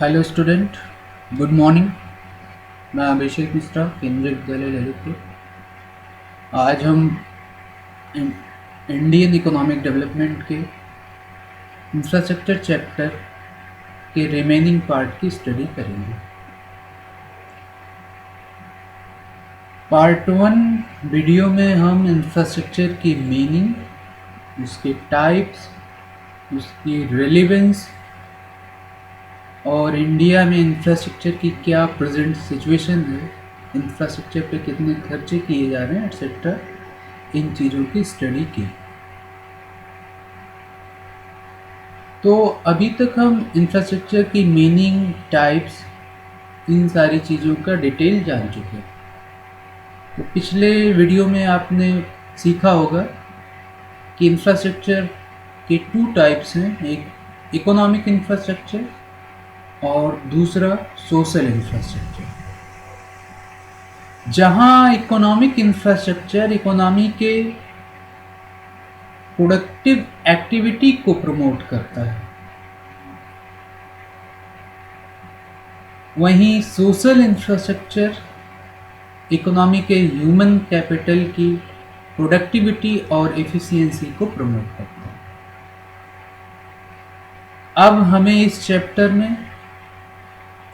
Hello student, good morning. मैं अभिषेक मिश्रा, केंद्रीय विद्यालय ललितपुर। आज हम इंडियन इकोनॉमिक डेवलपमेंट के इंफ्रास्ट्रक्चर चैप्टर के रिमेनिंग पार्ट की स्टडी करेंगे। पार्ट वन वीडियो में हम इंफ्रास्ट्रक्चर की मीनिंग, उसके टाइप्स, उसकी रेलेवेंस और इंडिया में इंफ्रास्ट्रक्चर की क्या प्रेजेंट सिचुएशन है, इंफ्रास्ट्रक्चर पे कितने खर्चे किए जा रहे हैं एट्सेट्रा, इन चीज़ों की स्टडी की। तो अभी तक हम इंफ्रास्ट्रक्चर की मीनिंग, टाइप्स, इन सारी चीज़ों का डिटेल जान चुके हैं। तो पिछले वीडियो में आपने सीखा होगा कि इंफ्रास्ट्रक्चर के टू टाइप्स हैं, एक इकोनॉमिक इंफ्रास्ट्रक्चर और दूसरा सोशल इंफ्रास्ट्रक्चर। जहाँ इकोनॉमिक इंफ्रास्ट्रक्चर इकोनॉमी के प्रोडक्टिव एक्टिविटी को प्रमोट करता है, वहीं सोशल इंफ्रास्ट्रक्चर इकोनॉमी के ह्यूमन कैपिटल की प्रोडक्टिविटी और एफिशिएंसी को प्रमोट करता है। अब हमें इस चैप्टर में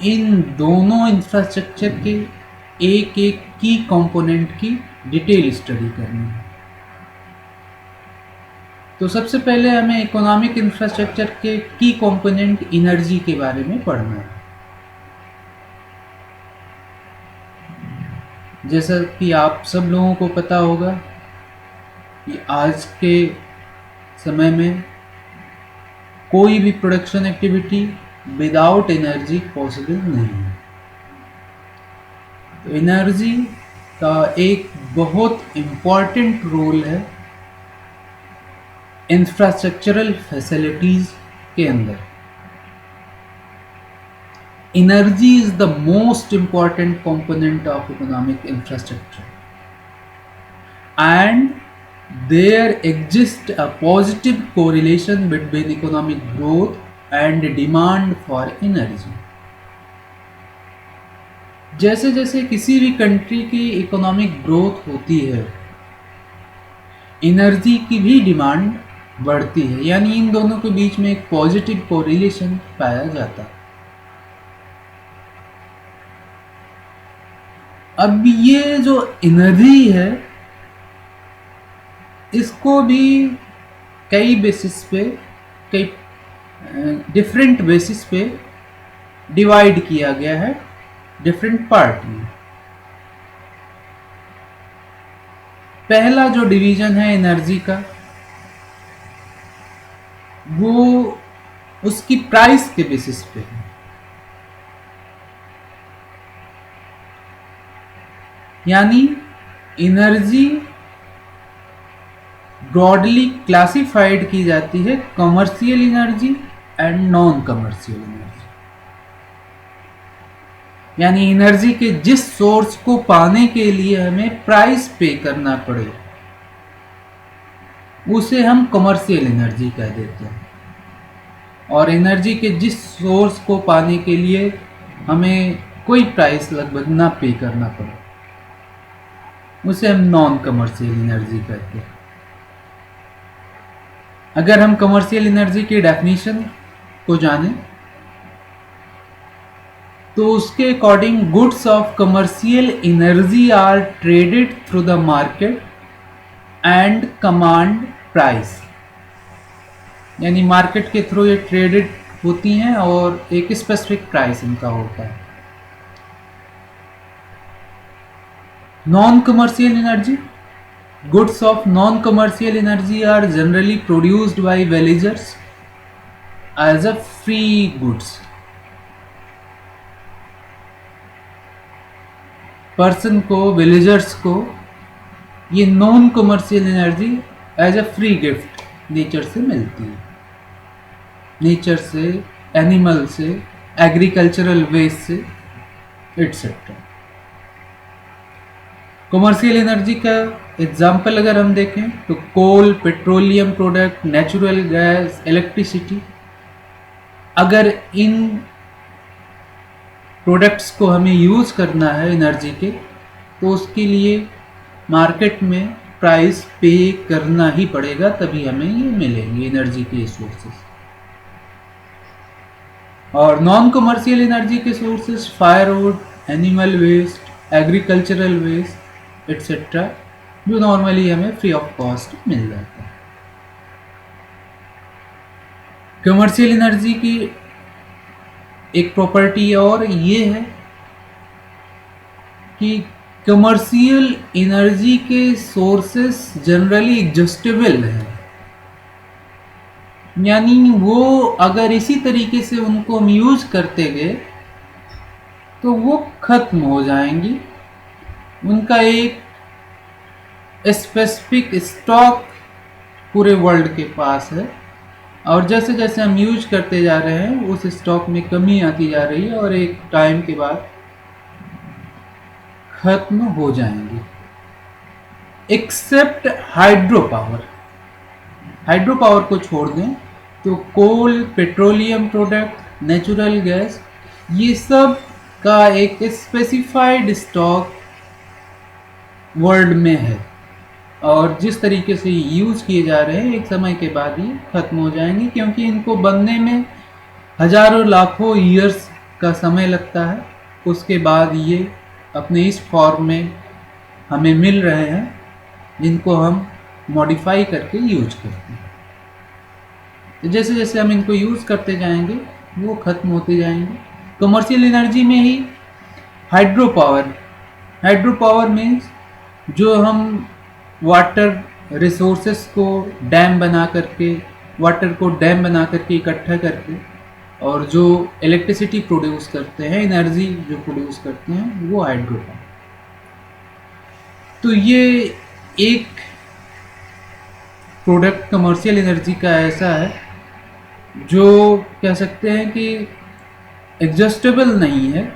इन दोनों इंफ्रास्ट्रक्चर के एक एक की कंपोनेंट की डिटेल स्टडी करनी है। तो सबसे पहले हमें इकोनॉमिक इंफ्रास्ट्रक्चर के की कंपोनेंट एनर्जी के बारे में पढ़ना है। जैसा कि आप सब लोगों को पता होगा कि आज के समय में कोई भी production activity without energy possible नहीं है। तो एनर्जी का एक बहुत इम्पॉर्टेंट रोल है इंफ्रास्ट्रक्चरल फैसिलिटीज के अंदर। Energy is the most important component of economic infrastructure, and there exists a positive correlation between economic growth and demand for energy. जैसे जैसे किसी भी कंट्री की इकोनॉमिक ग्रोथ होती है, एनर्जी की भी डिमांड बढ़ती है, यानी इन दोनों के बीच में एक पॉजिटिव कोरिलेशन पाया जाता है। अब ये जो एनर्जी है, इसको भी कई बेसिस पे, कई डिफरेंट बेसिस पे डिवाइड किया गया है डिफरेंट पार्ट में। पहला जो डिवीजन है एनर्जी का, वो उसकी प्राइस के बेसिस पे है। यानी एनर्जी ब्रॉडली क्लासिफाइड की जाती है commercial energy and non commercial energy. यानी एनर्जी के जिस सोर्स को पाने के लिए हमें प्राइस पे करना पड़े, उसे हम कमर्शियल एनर्जी कह देते हैं, और एनर्जी के जिस सोर्स को पाने के लिए हमें कोई प्राइस लगभग ना पे करना पड़े, उसे हम नॉन कमर्शियल एनर्जी कहते हैं। अगर हम कमर्शियल एनर्जी की डेफिनेशन को जानें तो उसके according goods of commercial energy are traded through the market and command price. यानी मार्केट के थ्रू ये ट्रेडेड होती हैं और एक स्पेसिफिक प्राइस इनका होता है। Non-commercial energy, goods of non-commercial energy are generally produced by villagers as a free goods. Person को, विलेजर्स को ये non commercial energy as a free gift nature से मिलती है। नेचर से, एनिमल से, एग्रीकल्चरल वेस्ट से, एटसेट्रा। कमर्शियल एनर्जी का एग्जाम्पल अगर हम देखें तो coal, petroleum product, natural gas, electricity, अगर इन प्रोडक्ट्स को हमें यूज़ करना है एनर्जी के, तो उसके लिए मार्केट में प्राइस पे करना ही पड़ेगा, तभी हमें ये मिलेंगे एनर्जी के सोर्सेस। और नॉन कमर्शियल एनर्जी के sources firewood, animal waste, agricultural waste etcetera, जो नॉर्मली हमें फ्री ऑफ कॉस्ट मिल जाता है। कमर्शियल एनर्जी की एक प्रॉपर्टी और ये है कि कमर्शियल एनर्जी के सोर्सेस जनरली एग्जॉस्टेबल हैं, यानी वो अगर इसी तरीके से उनको हम यूज करते गए तो वो खत्म हो जाएंगी। उनका एक स्पेसिफिक स्टॉक पूरे वर्ल्ड के पास है, और जैसे जैसे हम यूज करते जा रहे हैं उस स्टॉक में कमी आती जा रही है और एक टाइम के बाद खत्म हो जाएंगी, except hydro power. Hydro power को छोड़ दें तो coal, petroleum product, natural gas, ये सब का एक स्पेसिफाइड स्टॉक वर्ल्ड में है, और जिस तरीके से यूज़ किए जा रहे हैं एक समय के बाद ये ख़त्म हो जाएंगे, क्योंकि इनको बनने में हज़ारों लाखों ईयर्स का समय लगता है। उसके बाद ये अपने इस फॉर्म में हमें मिल रहे हैं, जिनको हम मॉडिफाई करके यूज करते हैं। तो जैसे जैसे हम इनको यूज़ करते जाएंगे वो ख़त्म होते जाएंगे। कमर्शियल एनर्जी में ही हाइड्रो पावर मीन्स जो हम वाटर रिसोर्सेस को डैम बना करके, वाटर को डैम बना करके इकट्ठा करके और जो इलेक्ट्रिसिटी प्रोड्यूस करते हैं, एनर्जी जो प्रोड्यूस करते हैं, वो हाइड्रो पावर। तो ये एक प्रोडक्ट कमर्शियल एनर्जी का ऐसा है जो कह सकते हैं कि एग्जॉस्टेबल नहीं है,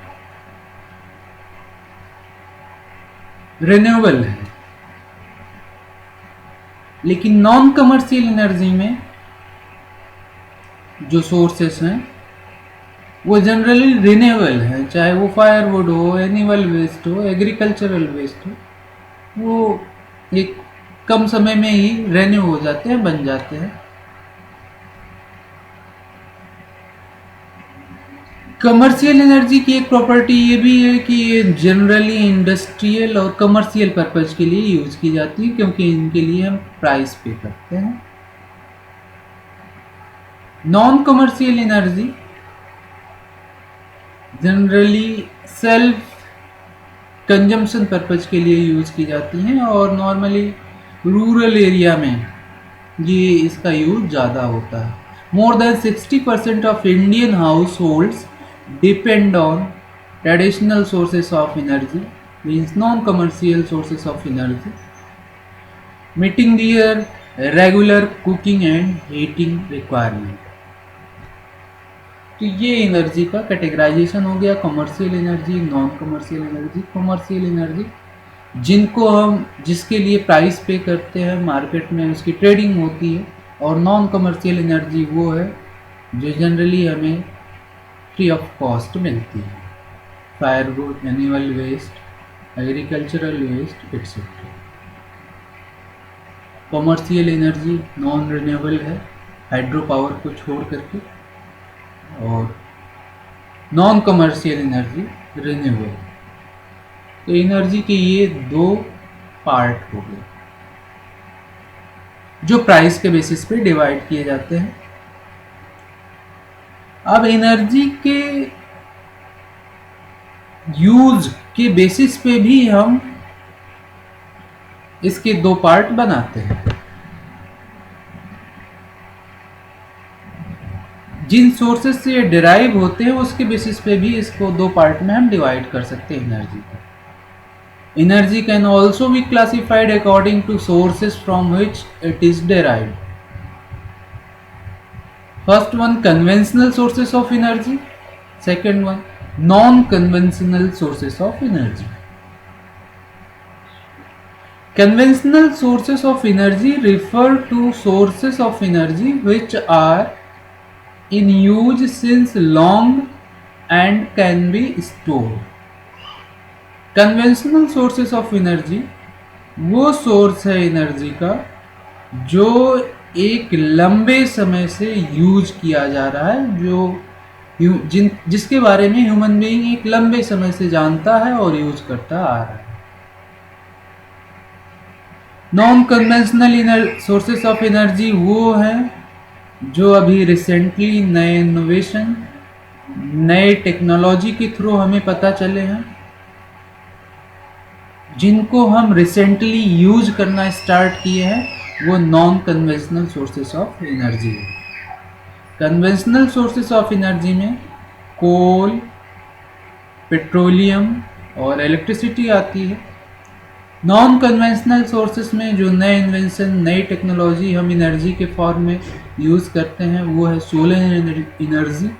रिन्यूएबल है। लेकिन नॉन कमर्शियल एनर्जी में जो सोर्सेस हैं वो जनरली रिन्यूएबल है, चाहे वो फायरवुड हो, एनिमल वेस्ट हो, एग्रीकल्चरल वेस्ट हो, वो एक कम समय में ही रिन्यू हो जाते हैं, बन जाते हैं। कमर्शियल एनर्जी की एक प्रॉपर्टी ये भी है कि ये जनरली इंडस्ट्रियल और कमर्शियल पर्पज के लिए यूज की जाती है, क्योंकि इनके लिए हम प्राइस पे करते हैं। Non commercial energy generally self consumption purpose के लिए यूज की जाती हैं, और नॉर्मली रूरल एरिया में ये इसका यूज ज़्यादा होता है। More then 60% of Indian house holds depend on traditional sources of energy, means non-commercial sources of energy, meeting their regular cooking and heating requirement। तो ये एनर्जी का कैटेगराइजेशन हो गया, commercial energy, non commercial energy. Commercial energy जिनको हम जिसके लिए price पे करते हैं, मार्केट में उसकी ट्रेडिंग होती है, और नॉन कमर्शियल एनर्जी वो है जो जनरली हमें फ्री ऑफ कॉस्ट मिलती है, firewood, animal waste, agricultural waste etcetera. Commercial energy non renewable है, हाइड्रो पावर को छोड़ करके, और नॉन कमर्शियल एनर्जी रिन्यूएबल। तो एनर्जी के ये दो पार्ट हो गए जो प्राइस के बेसिस पे डिवाइड किए जाते हैं। अब एनर्जी के यूज के बेसिस पे भी हम इसके दो पार्ट बनाते हैं। जिन सोर्सेस से ये डिराइव होते हैं उसके बेसिस पे भी इसको दो पार्ट में हम डिवाइड कर सकते हैं एनर्जी को। Energy can also be classified according to sources from which it is derived. First one, conventional sources of energy. Second one, non-conventional sources of energy. Conventional sources of energy refer to sources of energy which are in use since long and can be stored. Conventional sources of energy वो source है energy का जो एक लंबे समय से use किया जा रहा है, जिसके बारे में ह्यूमन बीइंग एक लंबे समय से जानता है और यूज करता आ रहा है। Non conventional sources of energy वो हैं जो अभी रिसेंटली नए इनोवेशन, नए टेक्नोलॉजी के थ्रू हमें पता चले हैं, जिनको हम रिसेंटली यूज करना स्टार्ट किए हैं, वो non conventional sources of energy है। कन्वेंशनल सोर्सेस ऑफ एनर्जी में कोल, पेट्रोलियम और इलेक्ट्रिसिटी आती है। नॉन कन्वेंशनल सोर्सेस में जो नए इन्वेंशन, नई टेक्नोलॉजी हम एनर्जी के फॉर्म में यूज़ करते हैं वो है solar energy,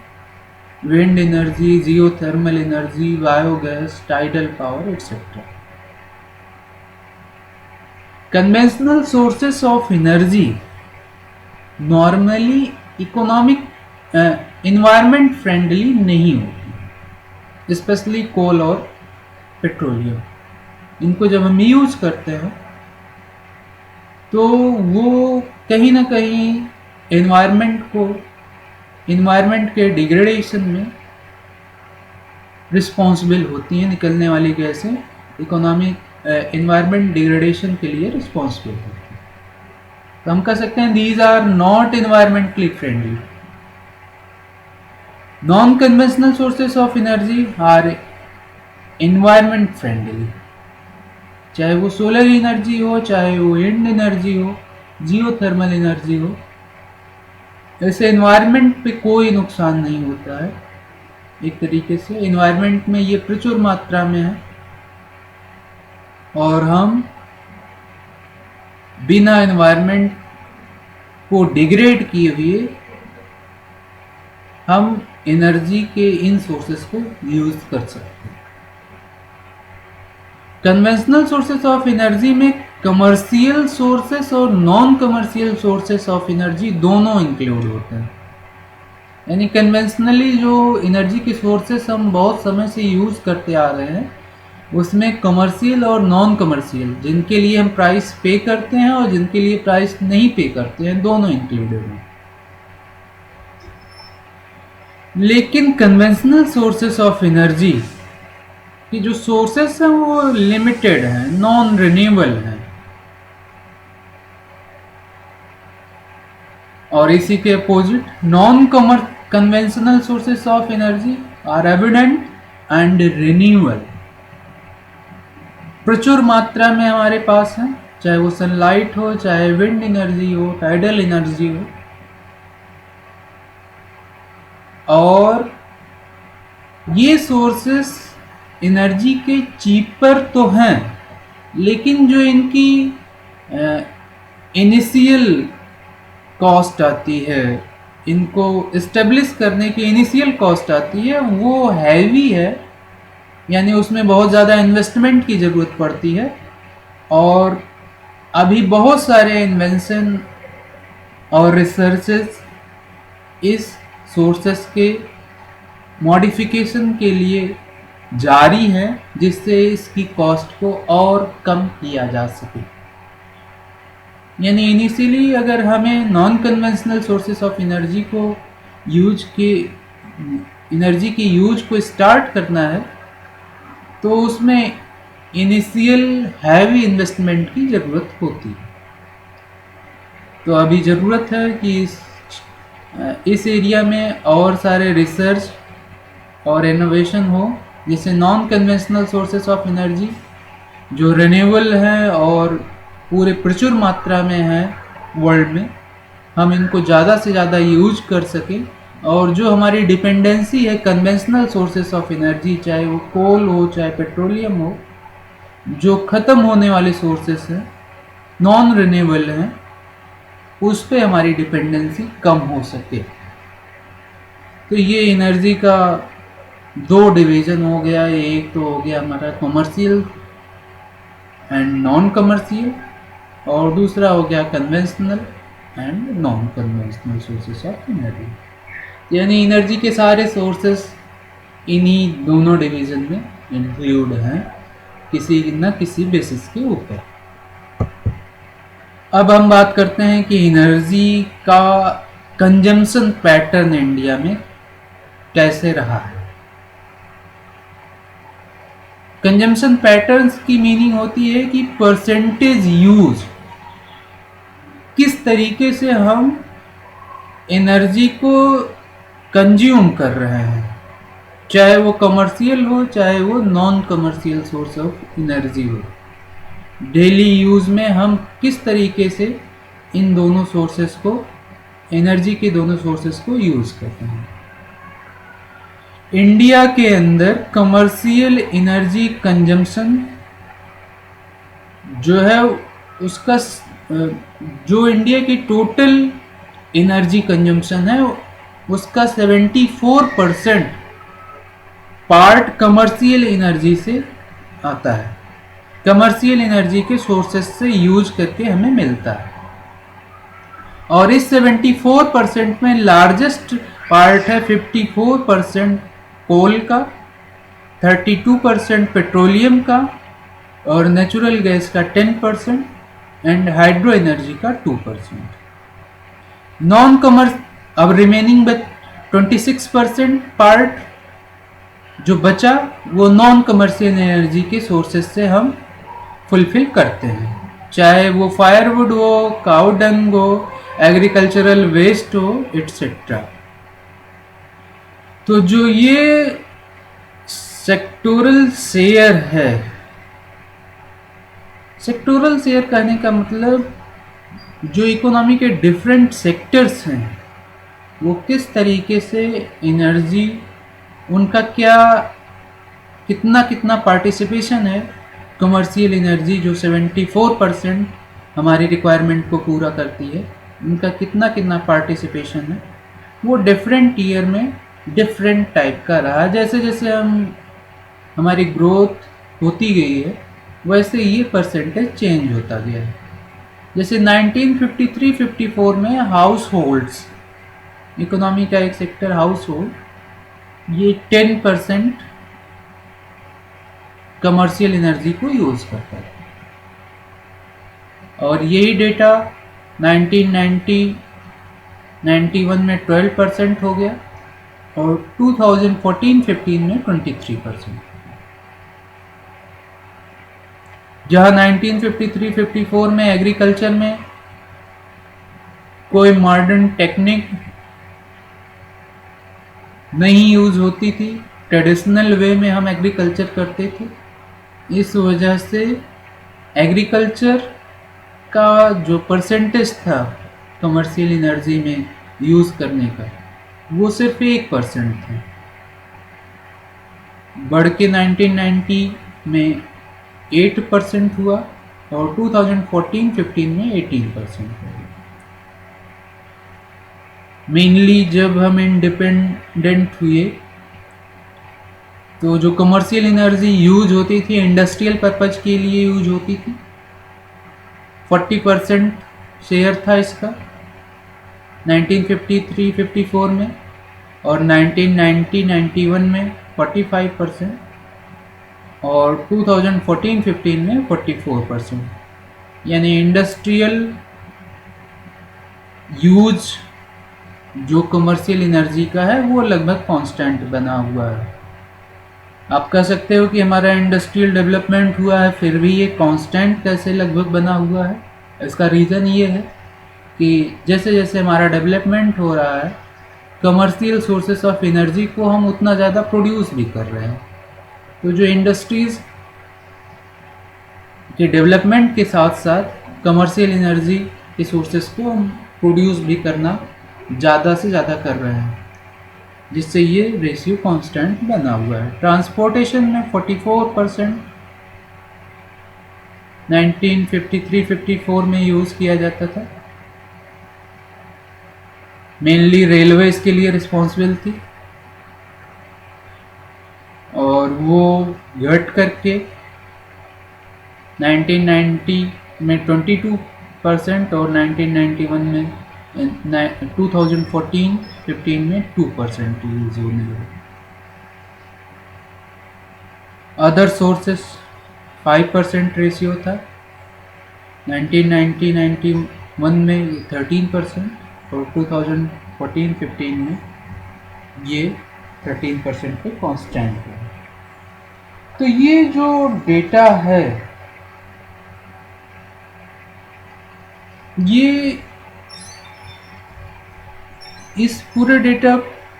wind energy, geothermal energy, biogas, tidal power etcetera. Conventional sources of energy normally economic environment friendly नहीं होती, स्पेशली कोल और पेट्रोलियम। इनको जब हम यूज करते हैं तो वो कहीं ना कहीं इन्वायरमेंट के डिग्रेडेशन में रिस्पॉन्सिबल होती हैं। निकलने वाली गैसें इकोनॉमिक इन्वायरमेंट डिग्रेडेशन के लिए रिस्पॉन्सिबल होती हैं। तो हम कह सकते हैं these are not environmentally friendly. Non conventional sources of energy are environment friendly, चाहे वो सोलर एनर्जी हो, चाहे वो विंड एनर्जी हो, जियोथर्मल एनर्जी हो। ऐसे एनवायरनमेंट पे कोई नुकसान नहीं होता है। एक तरीके से एनवायरनमेंट में ये प्रचुर मात्रा में है और हम बिना एनवायरनमेंट को डिग्रेड किए हुए हम एनर्जी के इन सोर्सेस को यूज कर सकते हैं। कन्वेंशनल सोर्सेस ऑफ एनर्जी में कमर्शियल सोर्सेस और non commercial sources of energy दोनों इंक्लूड होते हैं। यानी कन्वेंशनली जो एनर्जी के सोर्सेस हम बहुत समय से यूज करते आ रहे हैं, उसमें कमर्शियल और नॉन कमर्शियल, जिनके लिए हम प्राइस पे करते हैं और जिनके लिए प्राइस नहीं पे करते हैं, दोनों इंक्लूडेड हैं। लेकिन कन्वेंशनल सोर्सेस ऑफ एनर्जी कि जो सोर्सेस हैं वो लिमिटेड हैं, नॉन रिन्यूएबल हैं। और इसी के opposite non conventional sources of energy are evident and renewable. प्रचुर मात्रा में हमारे पास है, चाहे वो सनलाइट हो, चाहे विंड एनर्जी हो, टाइडल एनर्जी हो। और ये सोर्सेस एनर्जी के चीपर तो हैं, लेकिन जो इनकी इनिशियल कॉस्ट आती है, इनको इस्टेब्लिश करने की इनिशियल कॉस्ट आती है, वो हैवी है। यानी उसमें बहुत ज़्यादा इन्वेस्टमेंट की ज़रूरत पड़ती है। और अभी बहुत सारे इन्वेंशन और रिसर्चेस इस सोर्सेस के मॉडिफिकेशन के लिए जारी है, जिससे इसकी कॉस्ट को और कम किया जा सके। यानी इनिशियली अगर हमें non conventional sources of energy की यूज को स्टार्ट करना है, तो उसमें इनिशियल हैवी इन्वेस्टमेंट की ज़रूरत होती है। तो अभी ज़रूरत है कि इस एरिया में और सारे रिसर्च और इनोवेशन हो, जिससे non conventional sources of energy जो रिन्यूएबल है और पूरे प्रचुर मात्रा में है वर्ल्ड में, हम इनको ज़्यादा से ज़्यादा यूज कर सकें। और जो हमारी डिपेंडेंसी है कन्वेंशनल सोर्सेस ऑफ एनर्जी, चाहे वो कोल हो, चाहे पेट्रोलियम हो, जो ख़त्म होने वाले सोर्सेस हैं, नॉन रिन्यूएबल हैं, उस पे हमारी डिपेंडेंसी कम हो सके। तो ये एनर्जी का दो डिवीज़न हो गया। एक तो हो गया हमारा कमर्शियल एंड नॉन कमर्शियल, और दूसरा हो गया conventional and non conventional sources of energy. यानी एनर्जी के सारे सोर्सेस इन्हीं दोनों डिवीज़न में इंक्लूड हैं किसी न किसी बेसिस के ऊपर। अब हम बात करते हैं कि एनर्जी का कंजम्पशन पैटर्न इंडिया में कैसे रहा है। कंजम्पशन पैटर्न्स की मीनिंग होती है कि परसेंटेज यूज, किस तरीके से हम एनर्जी को कंज्यूम कर रहे हैं, चाहे वो कमर्शियल हो चाहे वो non commercial source of energy हो। डेली यूज़ में हम किस तरीके से इन दोनों सोर्सेस को, एनर्जी के दोनों सोर्सेस को यूज़ करते हैं। इंडिया के अंदर कमर्शियल एनर्जी कंजम्पशन जो है उसका जो इंडिया की टोटल एनर्जी कंजम्पशन है उसका 74% पार्ट कमर्शियल एनर्जी से आता है, कमर्शियल एनर्जी के सोर्सेस से यूज करके हमें मिलता है। और इस 74% में लार्जेस्ट पार्ट है 54% कोल का, 32% पेट्रोलियम का और नेचुरल गैस का 10% एंड हाइड्रो एनर्जी का 2%। नॉन कमर्स अब रिमेनिंग 26% पार्ट जो बचा वो नॉन कमर्शियल एनर्जी के सोर्सेस से हम फुलफिल करते हैं, चाहे वो फायरवुड हो, काउ डंग हो, एग्रीकल्चरल वेस्ट हो, एटसेट्रा। तो जो ये सेक्टोरल शेयर है, सेक्टोरल शेयर कहने का मतलब जो इकोनॉमी के डिफरेंट सेक्टर्स हैं वो किस तरीके से एनर्जी, उनका क्या कितना कितना पार्टिसिपेशन है कमर्शियल एनर्जी जो 74% हमारी रिक्वायरमेंट को पूरा करती है, उनका कितना कितना पार्टिसिपेशन है, वो डिफरेंट ईयर में डिफरेंट टाइप का रहा। जैसे जैसे हमारी ग्रोथ होती गई है वैसे ये परसेंटेज चेंज होता गया है। जैसे 1953-54 में हाउस होल्ड्स, इकोनॉमी का एक सेक्टर हाउस होल्ड, ये 10% कमर्शियल एनर्जी को यूज़ करता है। और यही डेटा 1991 में 12% हो गया और 2014-15 में 23%। जहाँ 1953-54 में एग्रीकल्चर में कोई मॉडर्न टेक्निक नहीं यूज़ होती थी, ट्रेडिशनल वे में हम एग्रीकल्चर करते थे, इस वजह से एग्रीकल्चर का जो परसेंटेज था कमर्शियल एनर्जी में यूज़ करने का वो सिर्फ 1% था। बढ़ के 1990 में 8% हुआ और 2014-15 में 18% हुआ। मेनली जब हम इंडिपेंडेंट हुए तो जो कमर्शियल एनर्जी यूज होती थी इंडस्ट्रियल पर्पज के लिए यूज होती थी, 40% शेयर था इसका 1953-54 में और 1990-91 में 45% और 2014-15 में 44%। यानी इंडस्ट्रियल यूज जो कमर्शियल एनर्जी का है वो लगभग कांस्टेंट बना हुआ है। आप कह सकते हो कि हमारा इंडस्ट्रियल डेवलपमेंट हुआ है फिर भी ये कांस्टेंट कैसे लगभग बना हुआ है। इसका रीज़न ये है कि जैसे जैसे हमारा डेवलपमेंट हो रहा है कमर्शियल सोर्सेस ऑफ एनर्जी को हम उतना ज़्यादा प्रोड्यूस भी कर रहे हैं। तो जो इंडस्ट्रीज़ के डेवलपमेंट के साथ साथ कमर्शियल एनर्जी के सोर्सेस को हम प्रोड्यूस भी करना ज़्यादा से ज़्यादा कर रहे हैं, जिससे ये रेशियो कांस्टेंट बना हुआ है। ट्रांसपोर्टेशन में 44% 1953-54 में यूज़ किया जाता था, मेनली रेलवेज के लिए रिस्पॉन्सिबल थी और वो घट करके 1990 में 22% और 1991 में 2014-15 में 2% यूज़ होने लगा। अदर सोर्सेस 5% रेशियो था। 1990-91 में ये 13% और 2014-15 में ये 13% पे कांस्टेंट है। तो ये जो डेटा है ये इस पूरे डेटा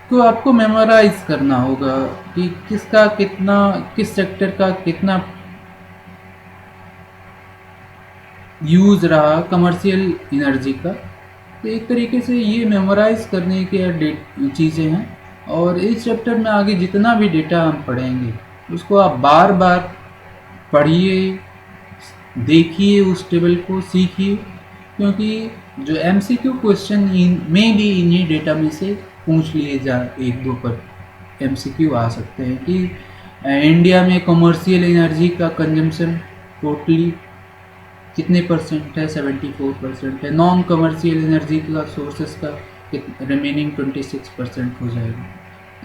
को आपको मेमोराइज करना होगा कि किसका कितना, किस सेक्टर का कितना यूज़ रहा कमर्शियल एनर्जी का। तो एक तरीके से ये मेमोराइज करने के चीज़ें हैं। और इस चैप्टर में आगे जितना भी डेटा हम पढ़ेंगे उसको आप बार बार पढ़िए, देखिए, उस टेबल को सीखिए, क्योंकि जो MCQ क्वेश्चन में भी इन्हीं डेटा में से पूछ लिए जा, एक दो पर MCQ आ सकते हैं कि इंडिया में कमर्शियल एनर्जी का कंजम्पशन टोटली कितने परसेंट है, 74% है। नॉन कमर्शियल एनर्जी का सोर्सेस का रिमेनिंग 26% हो जाएगा।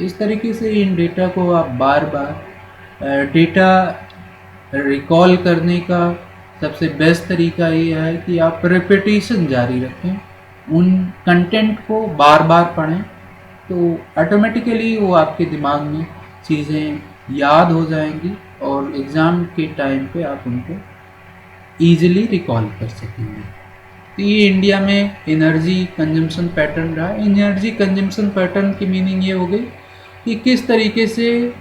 इस तरीके से इन डेटा को आप बार बार डेटा रिकॉल करने का सबसे बेस्ट तरीका ये है कि आप रिपीटेशन जारी रखें, उन कंटेंट को बार बार पढ़ें, तो ऑटोमेटिकली वो आपके दिमाग में चीज़ें याद हो जाएंगी और एग्ज़ाम के टाइम पे आप उनको ईजिली रिकॉल कर सकेंगे। तो ये इंडिया में एनर्जी कंजम्पशन पैटर्न रहा। एनर्जी कंजम्पशन पैटर्न की मीनिंग ये हो गई कि किस तरीके से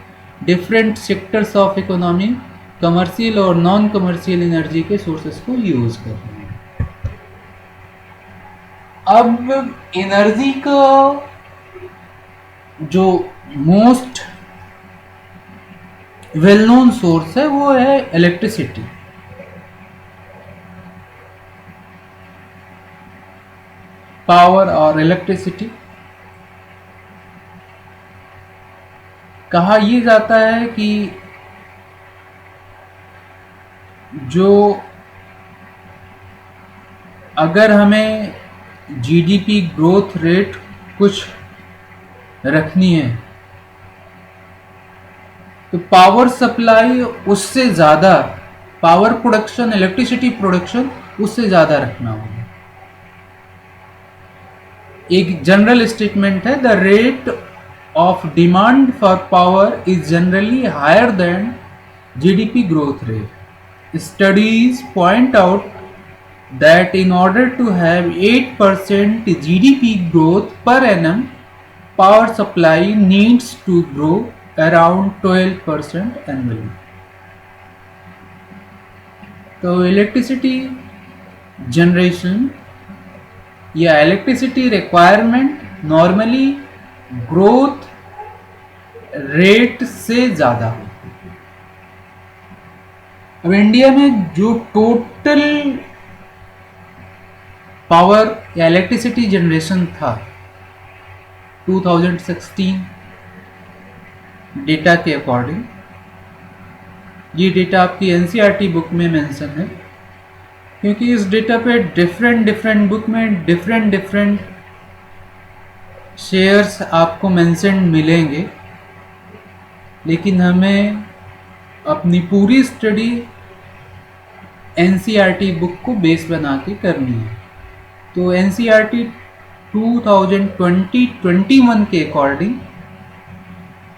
different sectors of economy commercial और नॉन कमर्शियल एनर्जी के सोर्सेस को यूज़ कर रहे हैं। अब एनर्जी का जो मोस्ट वेल नोन सोर्स है वो है इलेक्ट्रिसिटी। पावर और इलेक्ट्रिसिटी कहा यह जाता है कि जो अगर हमें जीडीपी ग्रोथ रेट कुछ रखनी है तो पावर सप्लाई उससे ज़्यादा, पावर प्रोडक्शन, इलेक्ट्रिसिटी प्रोडक्शन उससे ज़्यादा रखना होगा। एक जनरल स्टेटमेंट है, the rate of demand for power is generally higher than GDP growth rate. Studies point out that in order to have 8% GDP growth per annum, power supply needs to grow around 12% annually. तो electricity generation या electricity requirement normally growth rate से ज़्यादा होती है। अब India में जो total power या इलेक्ट्रिसिटी जनरेशन था 2016 डेटा के अकॉर्डिंग, ये डेटा आपकी NCERT बुक में मेंशन है, क्योंकि इस डेटा पे डिफरेंट बुक में डिफरेंट शेयर्स आपको मेंशन मिलेंगे, लेकिन हमें अपनी पूरी स्टडी NCERT बुक को बेस बना के करनी है। तो NCERT 2020-21 के अकॉर्डिंग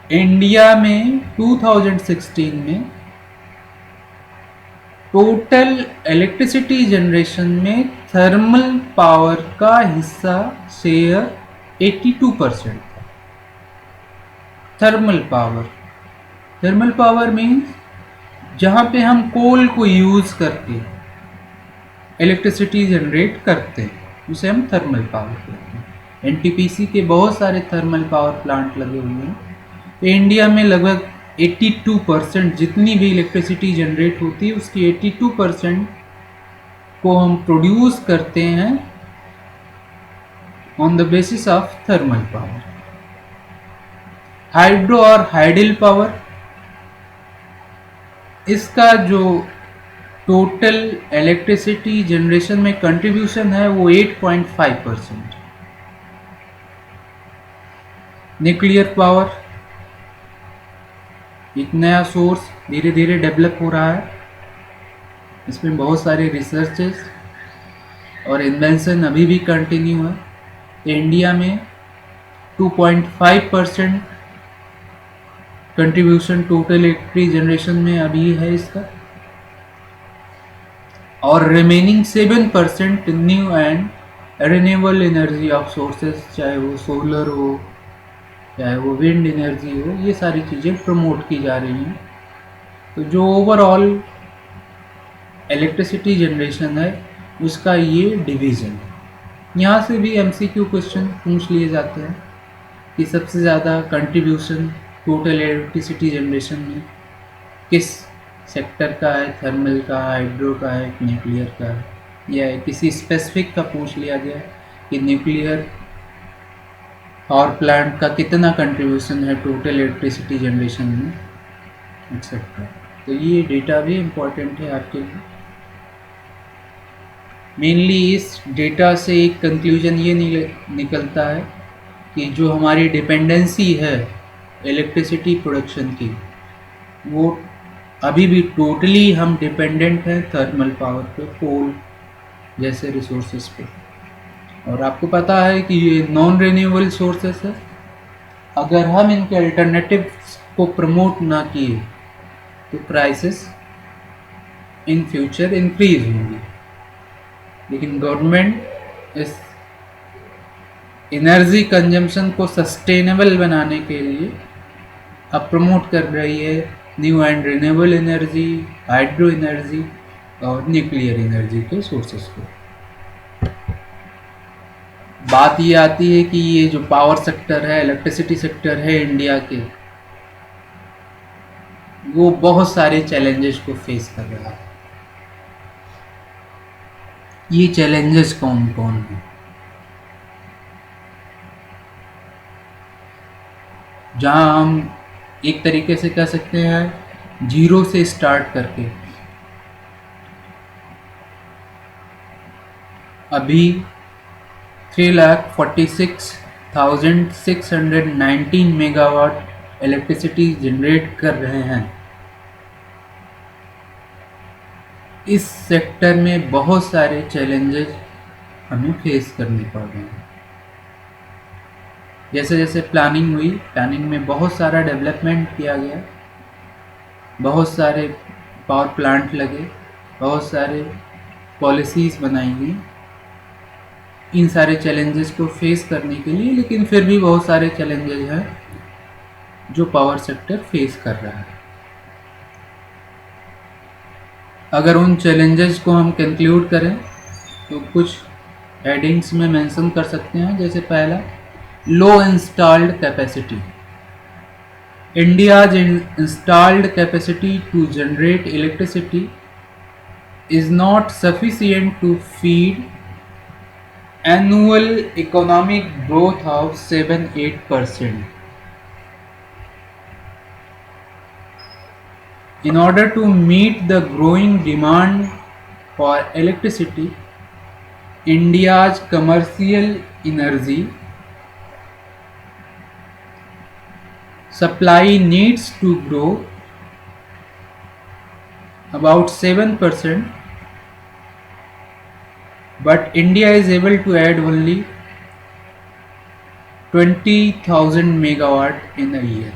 इंडिया में 2016 में टोटल इलेक्ट्रिसिटी जनरेशन में थर्मल पावर का हिस्सा शेयर 82% था। थर्मल पावर मीन्स जहाँ पे हम कोल को यूज़ करके इलेक्ट्रिसिटी जनरेट करते हैं उसे हम थर्मल पावर कहते हैं। NTPC के बहुत सारे थर्मल पावर प्लांट लगे हुए हैं। तो इंडिया में लगभग 82% जितनी भी इलेक्ट्रिसिटी जनरेट होती है उसकी 82% को हम प्रोड्यूस करते हैं on the basis of thermal power. Hydro और हाइडल पावर, इसका जो टोटल इलेक्ट्रिसिटी जनरेशन में कंट्रीब्यूशन है वो 8.5%। न्यूक्लियर पावर एक नया सोर्स धीरे धीरे डेवलप हो रहा है। इसमें बहुत सारे रिसर्चेस और इन्वेंशन अभी भी कंटिन्यू है। इंडिया में 2.5% कंट्रीब्यूशन टोटल इलेक्ट्रिक जनरेशन में अभी है इसका, और remaining 7% new and renewable energy of sources, चाहे वो सोलर हो, चाहे वो विंड एनर्जी हो, ये सारी चीज़ें प्रमोट की जा रही हैं। तो जो ओवरऑल इलेक्ट्रिसिटी जनरेशन है उसका ये डिवीज़न है। यहाँ से भी एमसीक्यू क्वेश्चन पूछ लिए जाते हैं कि सबसे ज़्यादा कंट्रीब्यूशन टोटल इलेक्ट्रिसिटी जनरेशन में किस सेक्टर का है, थर्मल का, हाइड्रो का है, न्यूक्लियर का है, या किसी स्पेसिफिक का पूछ लिया गया कि न्यूक्लियर पावर प्लांट का कितना कंट्रीब्यूशन है टोटल इलेक्ट्रिसिटी जनरेशन में, एक्सेट्रा। तो ये डेटा भी इम्पोर्टेंट है आपके लिए। मेनली इस डेटा से एक कंक्लूजन ये निकलता है कि जो हमारी डिपेंडेंसी है इलेक्ट्रिसिटी प्रोडक्शन की, वो अभी भी टोटली हम डिपेंडेंट हैं थर्मल पावर पे, कोल जैसे रिसोर्सेज पे। और आपको पता है कि ये नॉन रिन्यूएबल सोर्सेस है, अगर हम इनके अल्टरनेटिव्स को प्रमोट ना किए तो प्राइसेस इन फ्यूचर इंक्रीज होंगी। लेकिन गवर्नमेंट इस एनर्जी कंजम्पशन को सस्टेनेबल बनाने के लिए अब प्रमोट कर रही है new and renewable energy, hydro energy और न्यूक्लियर एनर्जी के सोर्सेस को। बात ये आती है कि ये जो पावर सेक्टर है, इलेक्ट्रिसिटी सेक्टर है इंडिया के, वो बहुत सारे चैलेंजेस को फेस कर रहा है। ये चैलेंजेस कौन कौन हैं? जहां हम एक तरीके से कह सकते हैं जीरो से स्टार्ट करके अभी 3,46,619 मेगावाट इलेक्ट्रिसिटी जनरेट कर रहे हैं। इस सेक्टर में बहुत सारे चैलेंजेस हमें फेस करने पड़ रहे हैं। जैसे जैसे प्लानिंग हुई, प्लानिंग में बहुत सारा डेवलपमेंट किया गया, बहुत सारे पावर प्लांट लगे, बहुत सारे पॉलिसीज़ बनाई गई इन सारे चैलेंजेस को फेस करने के लिए। लेकिन फिर भी बहुत सारे चैलेंजेस हैं जो पावर सेक्टर फेस कर रहा है। अगर उन चैलेंजेस को हम कंक्लूड करें तो कुछ हेडिंग्स में मेंशन कर सकते हैं। जैसे पहला, low installed capacity. India's installed capacity to generate electricity is not sufficient to feed annual economic growth of 7-8%. In order to meet the growing demand for electricity, India's commercial energy supply needs to grow about 7%, but India is able to add only 20,000 megawatt in a year.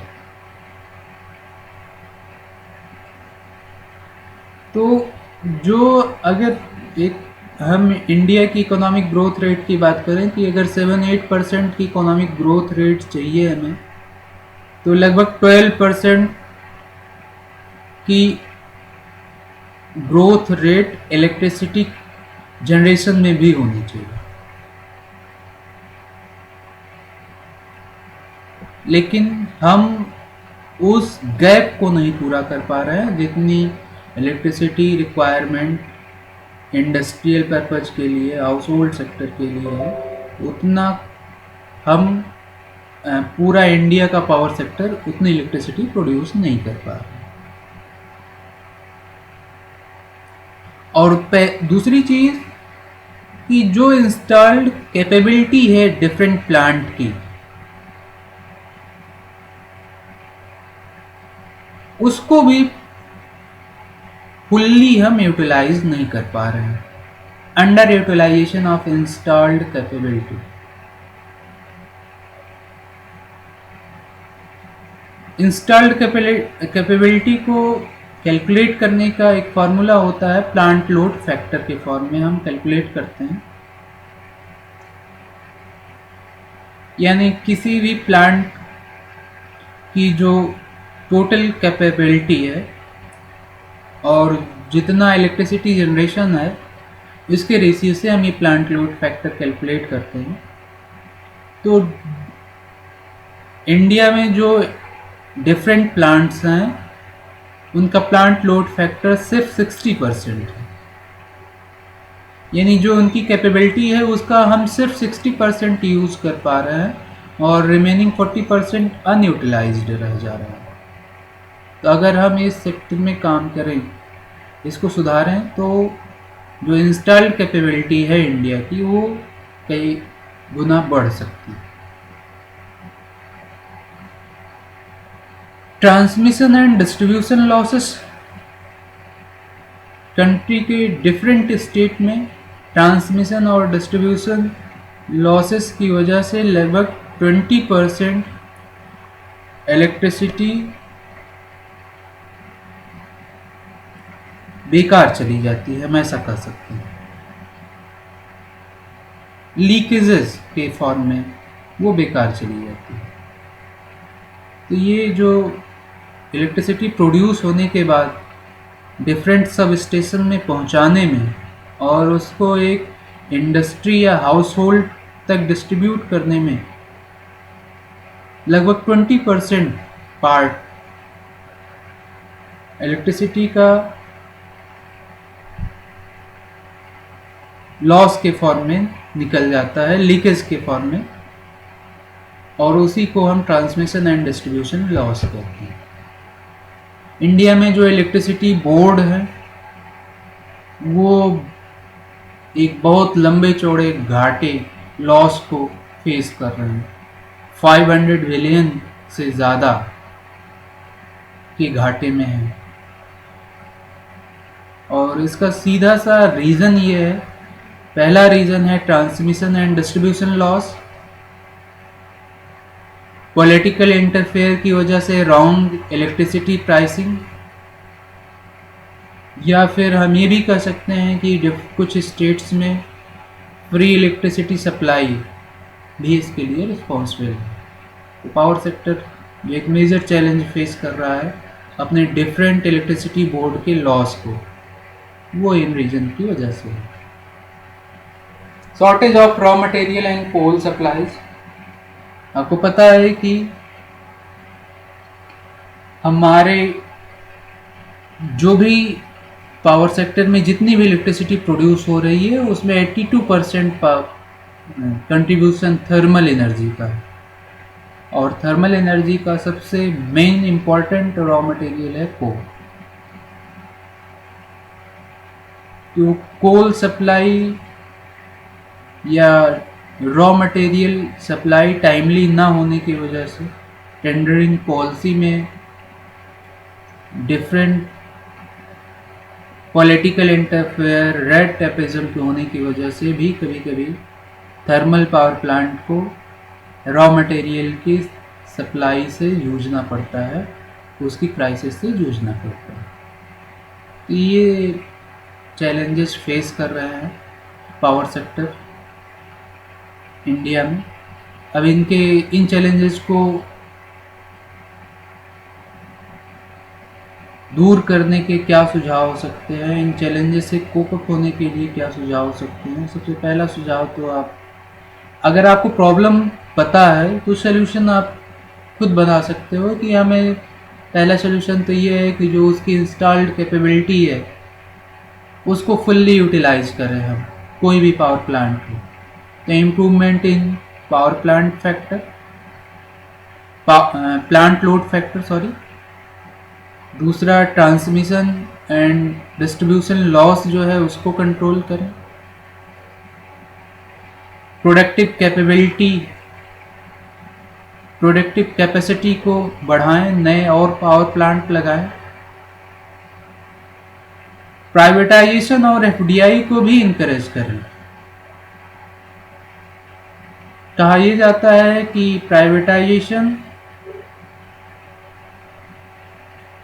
तो जो अगर एक हम India की economic growth rate की बात करें कि अगर 7-8% की इकोनॉमिक ग्रोथ रेट चाहिए हमें, तो लगभग 12% की ग्रोथ रेट इलेक्ट्रिसिटी जनरेशन में भी होनी चाहिए। लेकिन हम उस गैप को नहीं पूरा कर पा रहे हैं जितनी इलेक्ट्रिसिटी रिक्वायरमेंट इंडस्ट्रियल पर्पज़ के लिए, हाउस होल्ड सेक्टर के लिए है, उतना हम पूरा इंडिया का पावर सेक्टर उतनी इलेक्ट्रिसिटी प्रोड्यूस नहीं कर पा रहा। और दूसरी चीज़ कि जो इंस्टॉल्ड कैपेबिलिटी है डिफरेंट प्लांट की, उसको भी फुल्ली हम यूटिलाइज नहीं कर पा रहे हैं। Under utilisation of installed capability. Installed capability को कैलकुलेट करने का एक फार्मूला होता है, प्लांट लोड फैक्टर के फॉर्म में हम कैलकुलेट करते हैं। यानी किसी भी प्लांट की जो टोटल कैपेबिलिटी है और जितना इलेक्ट्रिसिटी जनरेशन है, इसके रेशियो से हम ये प्लांट लोड फैक्टर कैलकुलेट करते हैं। तो इंडिया में जो डिफरेंट प्लांट्स हैं, उनका प्लांट लोड फैक्टर सिर्फ 60% है। यानी जो उनकी कैपेबिलिटी है उसका हम सिर्फ 60% यूज़ कर पा रहे हैं और रिमेनिंग 40% अनयूटिलाइज्ड रह जा रहा है। तो अगर हम इस सेक्टर में काम करें, इसको सुधारें, तो जो इंस्टॉल्ड कैपेबिलिटी है इंडिया की, वो कई गुना बढ़ सकती है। Transmission and distribution losses. Country के डिफरेंट स्टेट में ट्रांसमिशन और डिस्ट्रीब्यूशन लॉसेस की वजह से लगभग 20% इलेक्ट्रिसिटी बेकार चली जाती है, हम ऐसा कर सकते हैं। लीकेजेस के फॉर्म में वो बेकार चली जाती है। तो ये जो इलेक्ट्रिसिटी प्रोड्यूस होने के बाद डिफरेंट सब स्टेशन में पहुंचाने में और उसको एक इंडस्ट्री या हाउस होल्ड तक डिस्ट्रीब्यूट करने में लगभग 20% पार्ट इलेक्ट्रिसिटी का लॉस के फॉर्म में निकल जाता है, लीकेज के फॉर्म में, और उसी को हम ट्रांसमिशन एंड डिस्ट्रीब्यूशन लॉस कहते हैं। इंडिया में जो इलेक्ट्रिसिटी बोर्ड है वो एक बहुत लंबे चौड़े घाटे लॉस को फेस कर रहे हैं। 500 बिलियन से ज़्यादा के घाटे में है, और इसका सीधा सा रीज़न ये है। पहला रीज़न है transmission and distribution loss. Political interfere की वजह से रॉन्ग इलेक्ट्रिसिटी प्राइसिंग, या फिर हम ये भी कह सकते हैं कि कुछ स्टेट्स में फ्री इलेक्ट्रिसिटी सप्लाई भी इसके लिए रिस्पॉन्सिबल है। तो पावर सेक्टर एक मेजर चैलेंज फेस कर रहा है अपने डिफरेंट इलेक्ट्रिसिटी बोर्ड के लॉस को, वो इन रीजन की वजह से है। Shortage of raw material and coal supplies. आपको पता है कि हमारे जो भी पावर सेक्टर में जितनी भी इलेक्ट्रिसिटी प्रोड्यूस हो रही है उसमें 82% कंट्रीब्यूशन थर्मल एनर्जी का है, और थर्मल एनर्जी का सबसे मेन इम्पॉर्टेंट रॉ मटेरियल है कोल। तो कोल सप्लाई या रॉ मटेरियल सप्लाई टाइमली ना होने की वजह से टेंडरिंग पॉलिसी में different political interfere, red tapism के होने की वजह से भी कभी कभी थर्मल पावर प्लांट को रॉ मटेरियल की सप्लाई से जूझना पड़ता है, उसकी क्राइसिस से जूझना पड़ता है। तो ये चैलेंजेस फेस कर रहे हैं पावर सेक्टर इंडिया में। अब इन चैलेंजेस को दूर करने के क्या सुझाव हो सकते हैं, इन चैलेंजेस से कोप अप होने के लिए क्या सुझाव हो सकते हैं। सबसे पहला सुझाव तो अगर आपको प्रॉब्लम पता है तो सलूशन आप खुद बना सकते हो। कि हमें पहला सलूशन तो ये है कि जो उसकी इंस्टॉल्ड कैपेबिलिटी है उसको फुल्ली यूटिलाइज करें हम, कोई भी पावर प्लांट हो। तो improvement in power plant factor, plant load factor sorry. दूसरा, ट्रांसमिशन एंड डिस्ट्रीब्यूशन लॉस जो है उसको कंट्रोल करें। प्रोडक्टिव कैपेबिलिटी प्रोडक्टिव कैपेसिटी को बढ़ाएं, नए और पावर प्लांट लगाएं, प्राइवेटाइजेशन और एफडीआई को भी इनकरेज करें। कहा यह जाता है कि प्राइवेटाइजेशन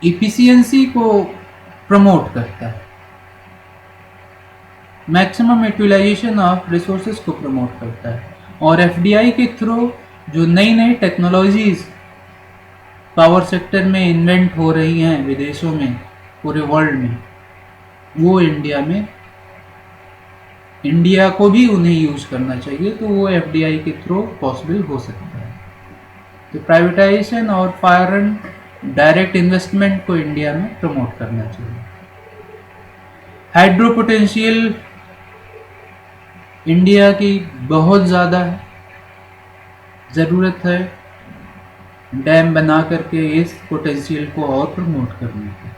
इफिशियंसी को प्रमोट करता है, मैक्सिमम यूटिलाइजेशन ऑफ रिसोर्सेज को प्रमोट करता है, और एफडीआई के थ्रू जो नई नई टेक्नोलॉजीज पावर सेक्टर में इन्वेंट हो रही हैं विदेशों में, पूरे वर्ल्ड में, वो इंडिया को भी उन्हें यूज करना चाहिए, तो वो एफडीआई के थ्रू पॉसिबल हो सकता है। तो प्राइवेटाइजेशन और फॉरेन डायरेक्ट इन्वेस्टमेंट को इंडिया में प्रमोट करना चाहिए। हाइड्रो पोटेंशियल इंडिया की बहुत ज़्यादा है, ज़रूरत है डैम बना करके इस पोटेंशियल को और प्रमोट करने की।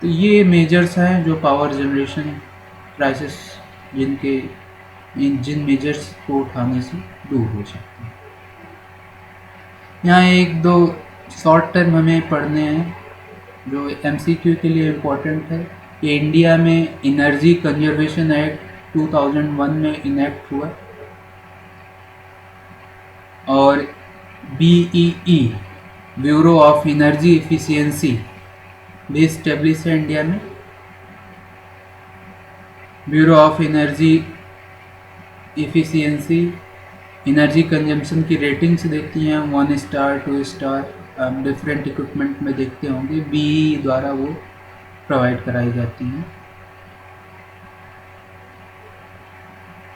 तो ये मेजर्स हैं जो पावर जनरेशन क्राइसिस जिन मेजर्स को उठाने से दूर हो सकते हैं। यहाँ एक दो शॉर्ट टर्म हमें पढ़ने हैं जो एमसीक्यू के लिए इम्पोर्टेंट है। ये इंडिया में एनर्जी कंजर्वेशन एक्ट 2001 में इनेक्ट हुआ, और BEE bureau of energy efficiency भी स्टेब्लिश है इंडिया में। Bureau of energy efficiency energy consumption की रेटिंग्स देती हैं, 1 स्टार 2 स्टार, आप डिफरेंट इक्विपमेंट में देखते होंगे, BEE द्वारा वो प्रोवाइड कराई जाती हैं।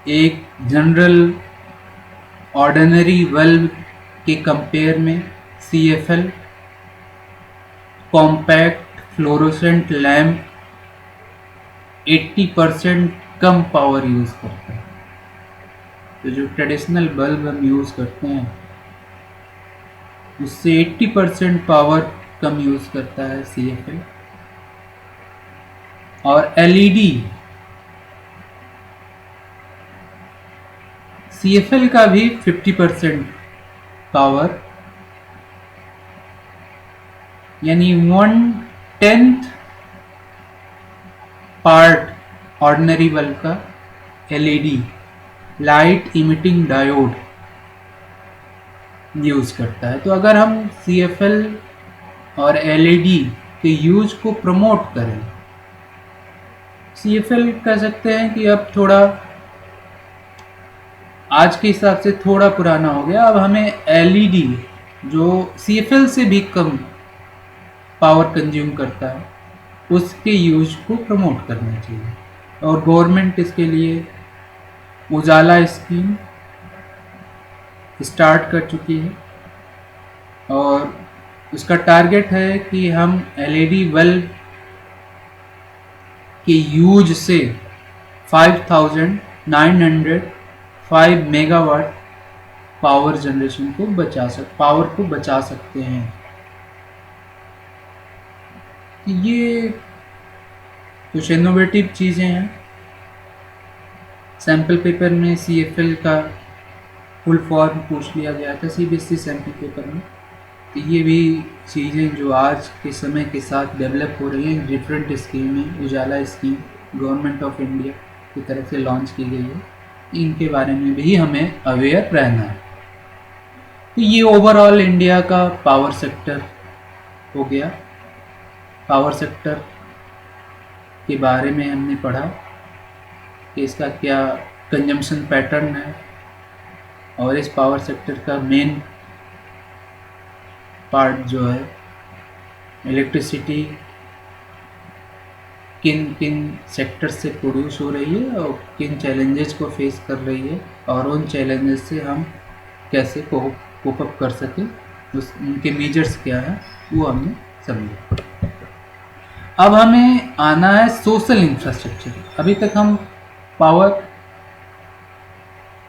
एक जनरल ऑर्डिनरी बल्ब के कंपेयर में CFL कॉम्पैक्ट फ्लोरोसेंट लैम्प 80% कम पावर यूज़ करता है। तो जो ट्रेडिशनल बल्ब हम यूज़ करते हैं उससे 80% पावर कम यूज़ करता है CFL। और LED CFL का भी 50% पावर, यानी 1/10 पार्ट ऑर्डिनरी बल्ब का LED light emitting diode use करता है। तो अगर हम CFL और LED के यूज को प्रमोट करें, CFL कह सकते हैं कि अब थोड़ा आज के हिसाब से थोड़ा पुराना हो गया, अब हमें LED जो CFL से भी कम पावर कंज्यूम करता है उसके यूज को प्रमोट करना चाहिए। और गवर्नमेंट इसके लिए उजाला स्कीम स्टार्ट कर चुकी है, और उसका टारगेट है कि हम LED बल्ब के यूज से 5905 मेगावाट पावर जनरेशन को बचा सकते हैं। ये कुछ इनोवेटिव चीज़ें हैं। सैम्पल पेपर में CFL का फुल फॉर्म पूछ लिया गया था CBSE सैम्पल पेपर में। तो ये भी चीज़ें जो आज के समय के साथ डेवलप हो रही हैं डिफरेंट स्कीमें, उजाला स्कीम गवर्नमेंट ऑफ इंडिया की तरफ से लॉन्च की गई है, इनके बारे में भी हमें अवेयर रहना है। तो ये ओवरऑल इंडिया का पावर सेक्टर हो गया। पावर सेक्टर के बारे में हमने पढ़ा कि इसका क्या कंजम्पशन पैटर्न है, और इस पावर सेक्टर का मेन पार्ट जो है इलेक्ट्रिसिटी किन किन सेक्टर से प्रोड्यूस हो रही है और किन चैलेंजेस को फेस कर रही है, और उन चैलेंजेस से हम कैसे कोप अप कर सकें, उनके मेजर्स क्या हैं वो हमने समझा। अब हमें आना है सोशल इंफ्रास्ट्रक्चर। अभी तक हम पावर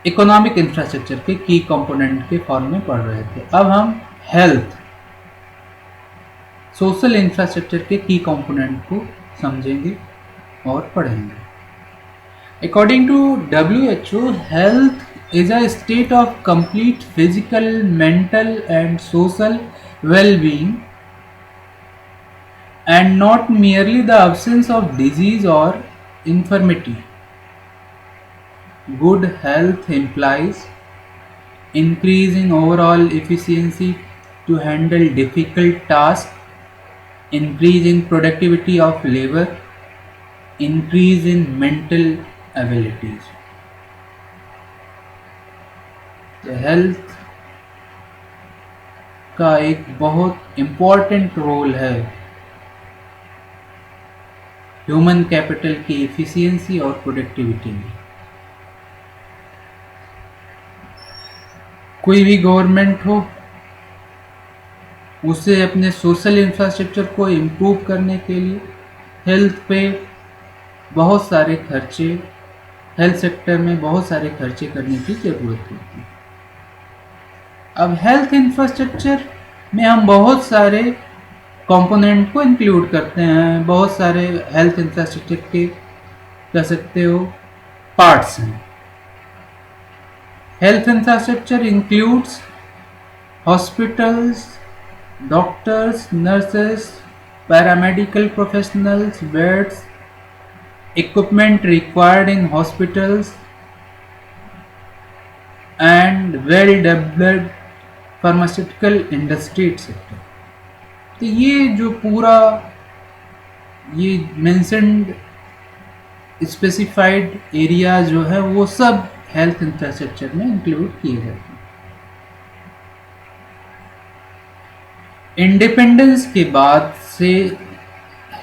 इकोनॉमिक इंफ्रास्ट्रक्चर के की कंपोनेंट के फॉर्म में पढ़ रहे थे। अब हम हेल्थ सोशल इंफ्रास्ट्रक्चर के की कंपोनेंट को समझेंगे और पढ़ेंगे। According to WHO, health is a state of complete physical, mental, and social well being, and not merely the absence of disease or infirmity. Good health implies increase in overall efficiency to handle difficult tasks, increase in productivity of labor, increase in mental abilities. तो health का एक बहुत important role है human capital की efficiency और productivity में। कोई भी गवर्नमेंट हो, उसे अपने सोशल इंफ्रास्ट्रक्चर को इम्प्रूव करने के लिए हेल्थ पे बहुत सारे खर्चे, हेल्थ सेक्टर में बहुत सारे खर्चे करने की ज़रूरत होती है। अब हेल्थ इंफ्रास्ट्रक्चर में हम बहुत सारे कंपोनेंट को इंक्लूड करते हैं, बहुत सारे हेल्थ इंफ्रास्ट्रक्चर के कह सकते हो पार्ट्स हैं। Health infrastructure includes hospitals, doctors, nurses, paramedical professionals, beds, equipment required in hospitals, and well-developed pharmaceutical industry etc. तो ये जो पूरा ये मेंशन्ड स्पेसिफाइड एरिया जो है वो सब हेल्थ इंफ्रास्ट्रक्चर में इंक्लूड किए गए हैं। इंडिपेंडेंस के बाद से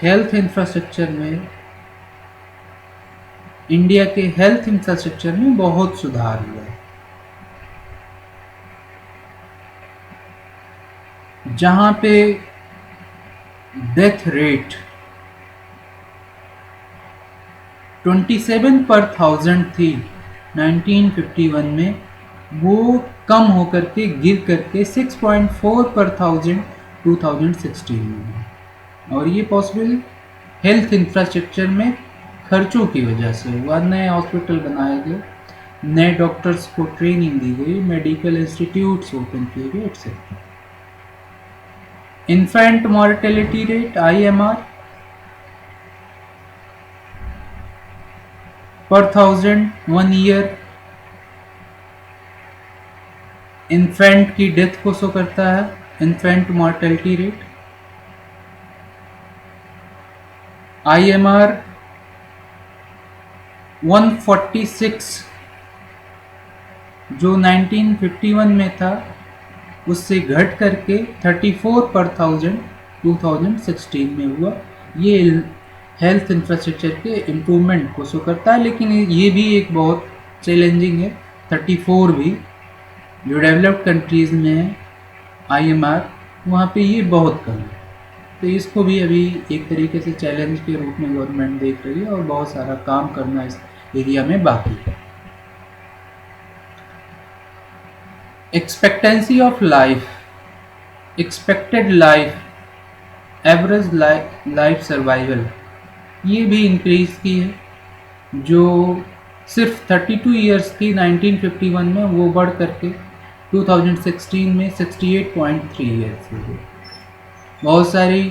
हेल्थ इंफ्रास्ट्रक्चर में, इंडिया के हेल्थ इंफ्रास्ट्रक्चर में बहुत सुधार हुआ है। जहाँ पे डेथ रेट 27 पर 1000 थी 1951 में, वो कम होकर के गिर करके 6.4 पर 1000 2016 में। और ये पॉसिबल हेल्थ इंफ्रास्ट्रक्चर में खर्चों की वजह से हुआ। नए हॉस्पिटल बनाए गए, नए डॉक्टर्स को ट्रेनिंग दी गई, मेडिकल इंस्टीट्यूट्स ओपन किए गए etcetera. Infant mortality rate IMR पर 1000 1 ईयर इन्फेंट की डेथ को शो करता है। इन्फेंट मॉर्टेलिटी रेट IMR 146 जो 1951 में था, उससे घट करके 34 पर 1000 2016 में हुआ। ये हेल्थ इंफ्रास्ट्रक्चर के इम्प्रूवमेंट को शो करता है, लेकिन ये भी एक बहुत चैलेंजिंग है। 34 भी जो डेवलप्ड कंट्रीज़ में है IMR, वहाँ पे ये बहुत कम है। तो इसको भी अभी एक तरीके से चैलेंज के रूप में गवर्नमेंट देख रही है और बहुत सारा काम करना इस एरिया में बाकी है। Expectancy of life, expected life, average life survival, ये भी इंक्रीज़ की है। जो सिर्फ 32 इयर्स थी 1951 में, वो बढ़ करके 2016 में 68.3 ईयर्स हो गई। बहुत सारी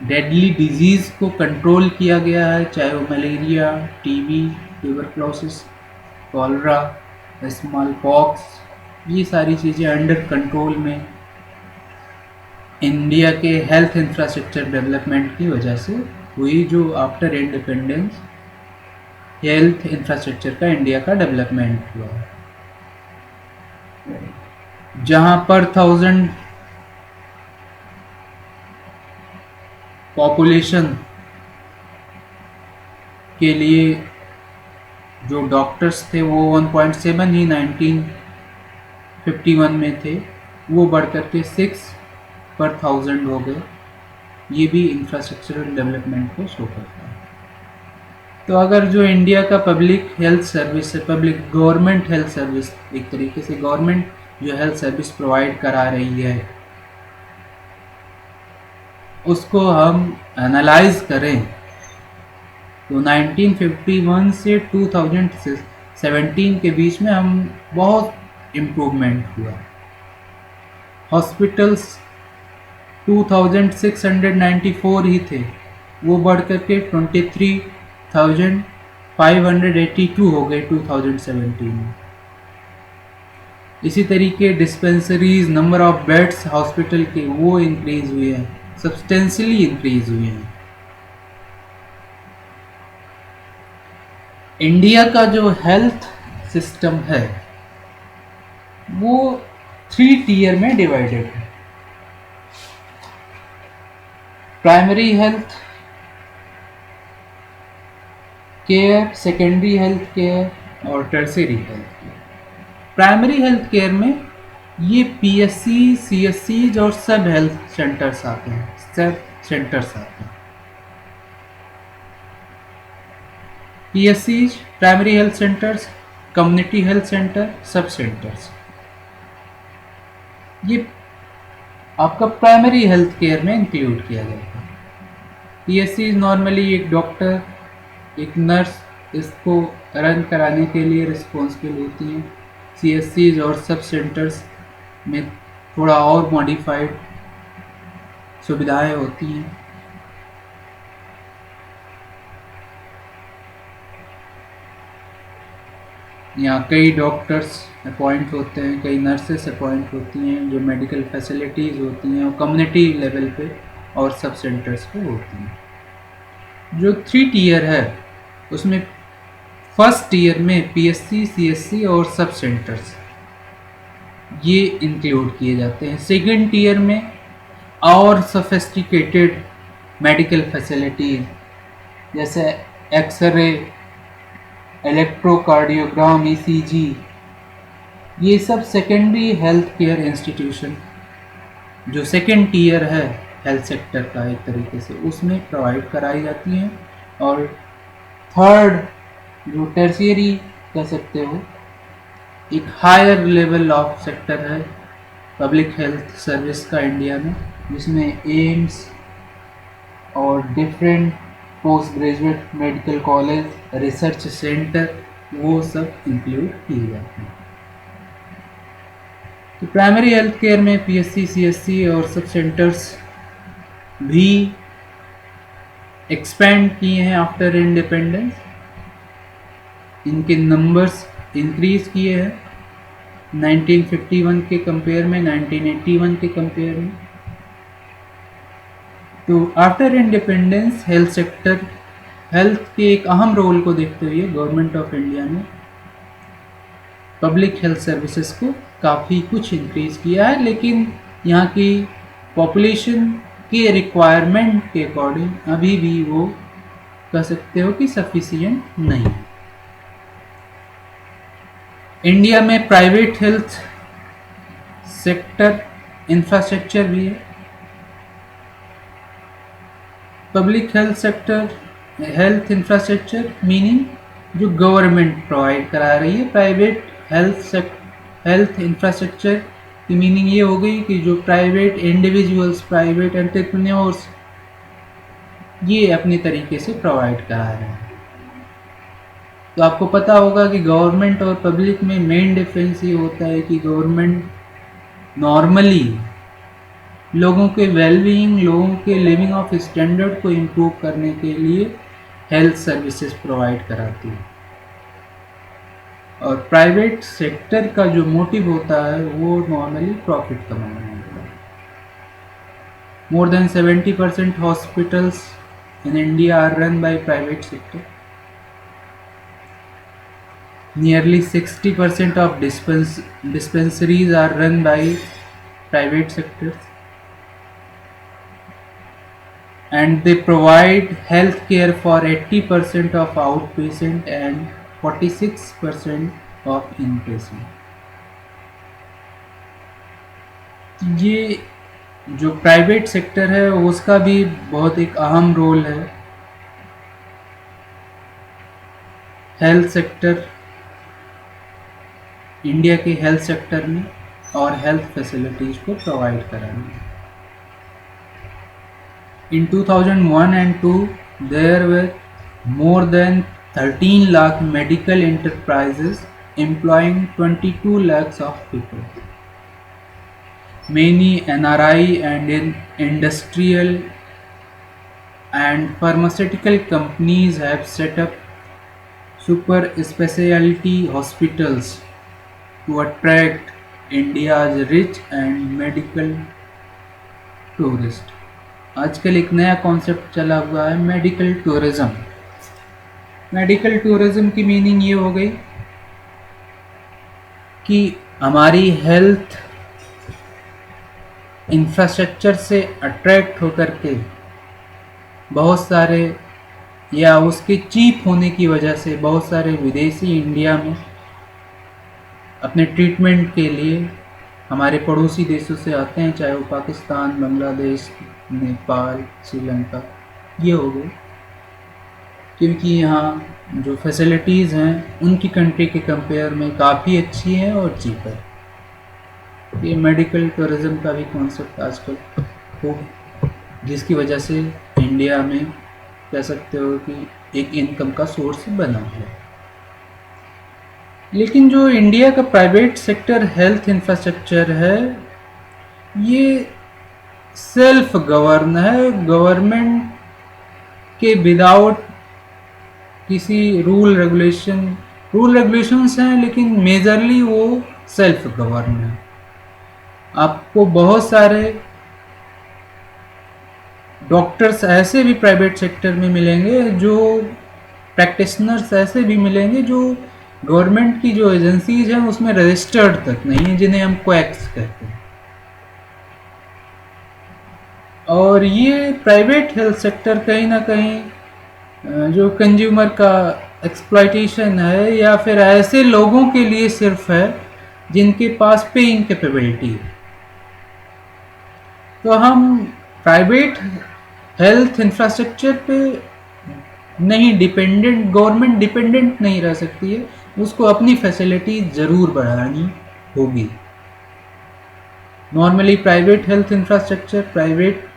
डेडली डिजीज़ को कंट्रोल किया गया है, चाहे वो malaria, TB, tuberculosis, cholera, small pox, ये सारी चीज़ें अंडर कंट्रोल में इंडिया के हेल्थ इंफ्रास्ट्रक्चर डेवलपमेंट की वजह से हुई। जो आफ्टर इंडिपेंडेंस हेल्थ इंफ्रास्ट्रक्चर का इंडिया का डेवलपमेंट हुआ, जहाँ पर 1000 पॉपुलेशन के लिए जो डॉक्टर्स थे वो 1.7 ही 1951 में थे, वो बढ़ करके 6 पर 1000 हो गए। ये भी इंफ्रास्ट्रक्चरल डेवलपमेंट को शो करता है। तो अगर जो इंडिया का पब्लिक हेल्थ सर्विस है, पब्लिक गवर्नमेंट हेल्थ सर्विस, एक तरीके से गवर्नमेंट जो हेल्थ सर्विस प्रोवाइड करा रही है, उसको हम एनालाइज करें तो 1951 से 17 के बीच में हम बहुत इम्प्रूवमेंट हुआ। हॉस्पिटल्स 2694 ही थे, वो बढ़ करके 23,582 हो गए 2017 में। इसी तरीके dispensaries, number of beds hospital के वो इंक्रीज हुए हैं, सब्सटेंशियली इंक्रीज हुए हैं। इंडिया का जो हेल्थ सिस्टम है वो 3 टियर में डिवाइडेड है। Primary health care, secondary health care और tertiary health care. Primary health care में ये पीएससी, सीएससीज और सब हेल्थ सेंटर्स आते हैं, पीएससीज, primary health centres, community health centre, sub centres, ये आपका प्राइमरी हेल्थ केयर में इंक्लूड किया जाता है। पीएससी नॉर्मली एक डॉक्टर, एक नर्स इसको रन कराने के लिए रिस्पॉन्सिबल होती हैं। सीएससीज और सब सेंटर्स में थोड़ा और मॉडिफाइड सुविधाएं होती हैं। यहाँ कई डॉक्टर्स अपॉइंट होते हैं, कई नर्सेस अपॉइंट होती हैं, जो मेडिकल फैसिलिटीज़ होती हैं वो कम्युनिटी लेवल पे और सब सेंटर्स पे होती हैं। जो 3 टियर है उसमें फर्स्ट टियर में पीएससी, सीएससी और सब सेंटर्स ये इंक्लूड किए जाते हैं। सेकेंड टियर में और सोफिस्टिकेटेड मेडिकल फैसिलिटीज जैसे एक्सरे, इलेक्ट्रोकार्डियोग्राम, ईसीजी, ये सब सेकेंडरी हेल्थ केयर इंस्टीट्यूशन जो सेकेंड टियर है हेल्थ सेक्टर का एक तरीके से, उसमें प्रोवाइड कराई जाती हैं। और थर्ड जो टर्शियरी कह सकते हो, एक हायर लेवल ऑफ सेक्टर है पब्लिक हेल्थ सर्विस का इंडिया में, जिसमें एम्स और different post graduate medical college, research centre, वो सब इंक्लूड किए जाते हैं। तो प्राइमरी हेल्थ केयर में पीएससी, सीएससी और सब सेंटर्स भी एक्सपेंड किए हैं आफ्टर इंडिपेंडेंस। इनके नंबर्स इंक्रीज किए हैं 1951 के कंपेयर में, 1981 के कंपेयर में। तो after independence health sector, health के एक अहम रोल को देखते हुए गवर्नमेंट ऑफ इंडिया ने पब्लिक हेल्थ सर्विसेज को काफ़ी कुछ इंक्रीज किया है, लेकिन यहाँ की पॉपुलेशन के रिक्वायरमेंट के अकॉर्डिंग अभी भी वो कह सकते हो कि सफिशिएंट नहीं है। इंडिया में प्राइवेट हेल्थ सेक्टर इंफ्रास्ट्रक्चर भी है। Public health sector, health infrastructure meaning जो गवर्नमेंट प्रोवाइड करा रही है। प्राइवेट हेल्थ इंफ्रास्ट्रक्चर की मीनिंग ये हो गई कि जो प्राइवेट इंडिविजुअल्स, प्राइवेट एंटरप्रेन्योर्स ये अपने तरीके से प्रोवाइड करा रहे हैं। तो आपको पता होगा कि गवर्नमेंट और पब्लिक में मेन डिफरेंस ये होता है कि गवर्नमेंट नॉर्मली लोगों के वेलबीइंग, लोगों के लिविंग ऑफ स्टैंडर्ड को इम्प्रूव करने के लिए हेल्थ सर्विसेज प्रोवाइड कराती है, और प्राइवेट सेक्टर का जो मोटिव होता है वो नॉर्मली प्रॉफिट कमाना होता है। More than 70% hospitals in India are run by private sector. Nearly 60% of dispensaries are run by private sectors, and they provide health care for 80% of outpatient and 46% of inpatient. ये जो private sector है उसका भी बहुत एक अहम role है health sector, India के हेल्थ सेक्टर में और हेल्थ फैसिलिटीज को प्रोवाइड कराने में। In 2001 and 2 there were more than 13 lakh medical enterprises employing 22 lakhs of people. Many NRI and industrial and pharmaceutical companies have set up super specialty hospitals to attract India's rich and medical tourist. आजकल एक नया concept चला हुआ है medical tourism. Medical tourism की meaning ये हो गई कि हमारी हेल्थ इंफ्रास्ट्रक्चर से अट्रैक्ट होकर के बहुत सारे या उसके चीप होने की वजह से बहुत सारे विदेशी इंडिया में अपने ट्रीटमेंट के लिए हमारे पड़ोसी देशों से आते हैं, चाहे वो पाकिस्तान, बांग्लादेश, नेपाल, श्रीलंका ये हो गए, क्योंकि यहाँ जो फैसिलिटीज़ हैं उनकी कंट्री के कंपेयर में काफ़ी अच्छी हैं और चीप है। ये मेडिकल टूरिज़्म का भी कॉन्सेप्ट आजकल हो, जिसकी वजह से इंडिया में कह सकते हो कि एक इनकम का सोर्स बना है। लेकिन जो इंडिया का प्राइवेट सेक्टर हेल्थ इंफ्रास्ट्रक्चर है ये सेल्फ गवर्न है, गवर्नमेंट के विदाउट किसी रूल रेगुलेशंस हैं, लेकिन मेजरली वो सेल्फ गवर्न है। आपको बहुत सारे डॉक्टर्स ऐसे भी प्राइवेट सेक्टर में मिलेंगे, जो प्रैक्टिशनर्स ऐसे भी मिलेंगे जो गवर्नमेंट की जो एजेंसीज हैं उसमें रजिस्टर्ड तक नहीं है, जिन्हें हम क्वैक्स कहते हैं। और ये प्राइवेट हेल्थ सेक्टर कहीं ना कहीं जो कंज्यूमर का एक्सप्लॉयटेशन है या फिर ऐसे लोगों के लिए सिर्फ है जिनके पास पेइंग कैपेबिलिटी है। तो हम प्राइवेट हेल्थ इंफ्रास्ट्रक्चर पे नहीं डिपेंडेंट, गवर्नमेंट डिपेंडेंट नहीं रह सकती है, उसको अपनी फैसिलिटी ज़रूर बढ़ानी होगी। Normally private health infrastructure, private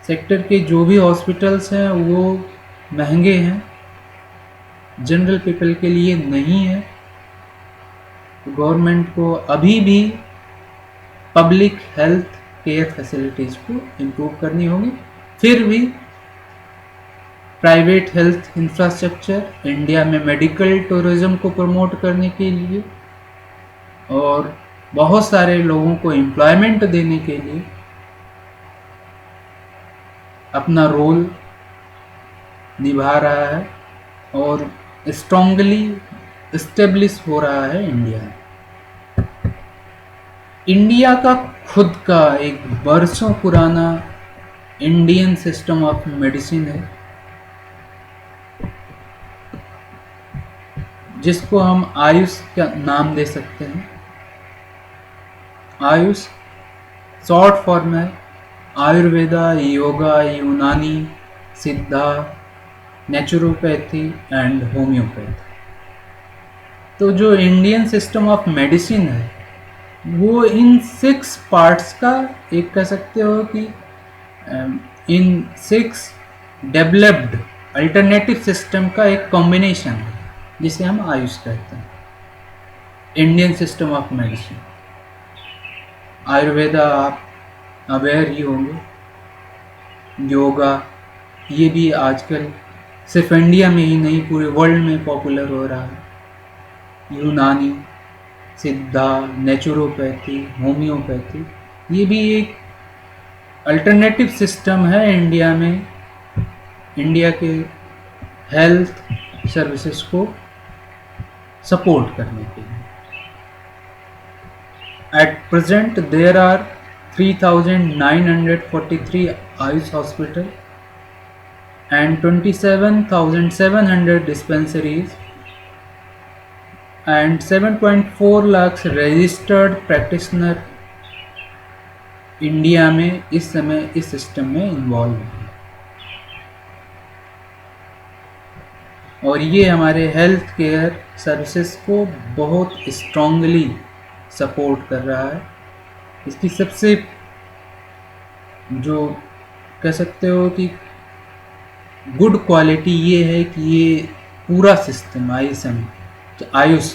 sector के जो भी हॉस्पिटल्स हैं वो महंगे हैं, जनरल पीपल के लिए नहीं है। तो गवर्नमेंट को अभी भी पब्लिक हेल्थ केयर फैसिलिटीज़ को इम्प्रूव करनी होगी। फिर भी प्राइवेट हेल्थ इंफ्रास्ट्रक्चर इंडिया में मेडिकल टूरिज्म को प्रमोट करने के लिए और बहुत सारे लोगों को एम्प्लॉयमेंट देने के लिए अपना रोल निभा रहा है और स्ट्रांगली इस्टेब्लिश हो रहा है इंडिया। इंडिया का खुद का एक बरसों पुराना इंडियन सिस्टम ऑफ मेडिसिन है, जिसको हम आयुष का नाम दे सकते हैं। आयुष शॉर्ट फॉर्म है आयुर्वेदा, योगा, यूनानी, सिद्धा, नेचुरोपैथी एंड होम्योपैथी। तो जो इंडियन सिस्टम ऑफ मेडिसिन है वो इन 6 पार्ट्स का एक कह सकते हो कि इन 6 डेवलप्ड अल्टरनेटिव सिस्टम का एक कॉम्बिनेशन है, जिसे हम आयुष कहते हैं। Indian system of medicine, Ayurveda आप अवेयर ही होंगे, योगा ये भी आजकल सिर्फ इंडिया में ही नहीं पूरे वर्ल्ड में पॉपुलर हो रहा है, यूनानी, सिद्धा, नेचुरोपैथी, होम्योपैथी ये भी एक अल्टरनेटिव सिस्टम है इंडिया में, इंडिया के हेल्थ सर्विसेज को सपोर्ट करने के लिए। At present there are 3,943 AYUSH hospital and 27,700 dispensaries and 7.4 lakhs registered practitioner India में इस समय इस सिस्टम में इन्वॉल्व है। और ये हमारे हेल्थ केयर सर्विसेज को बहुत स्ट्रांगली सपोर्ट कर रहा है। इसकी सबसे जो कह सकते हो कि गुड क्वालिटी ये है कि ये पूरा सिस्टम आयुषम, आयुष,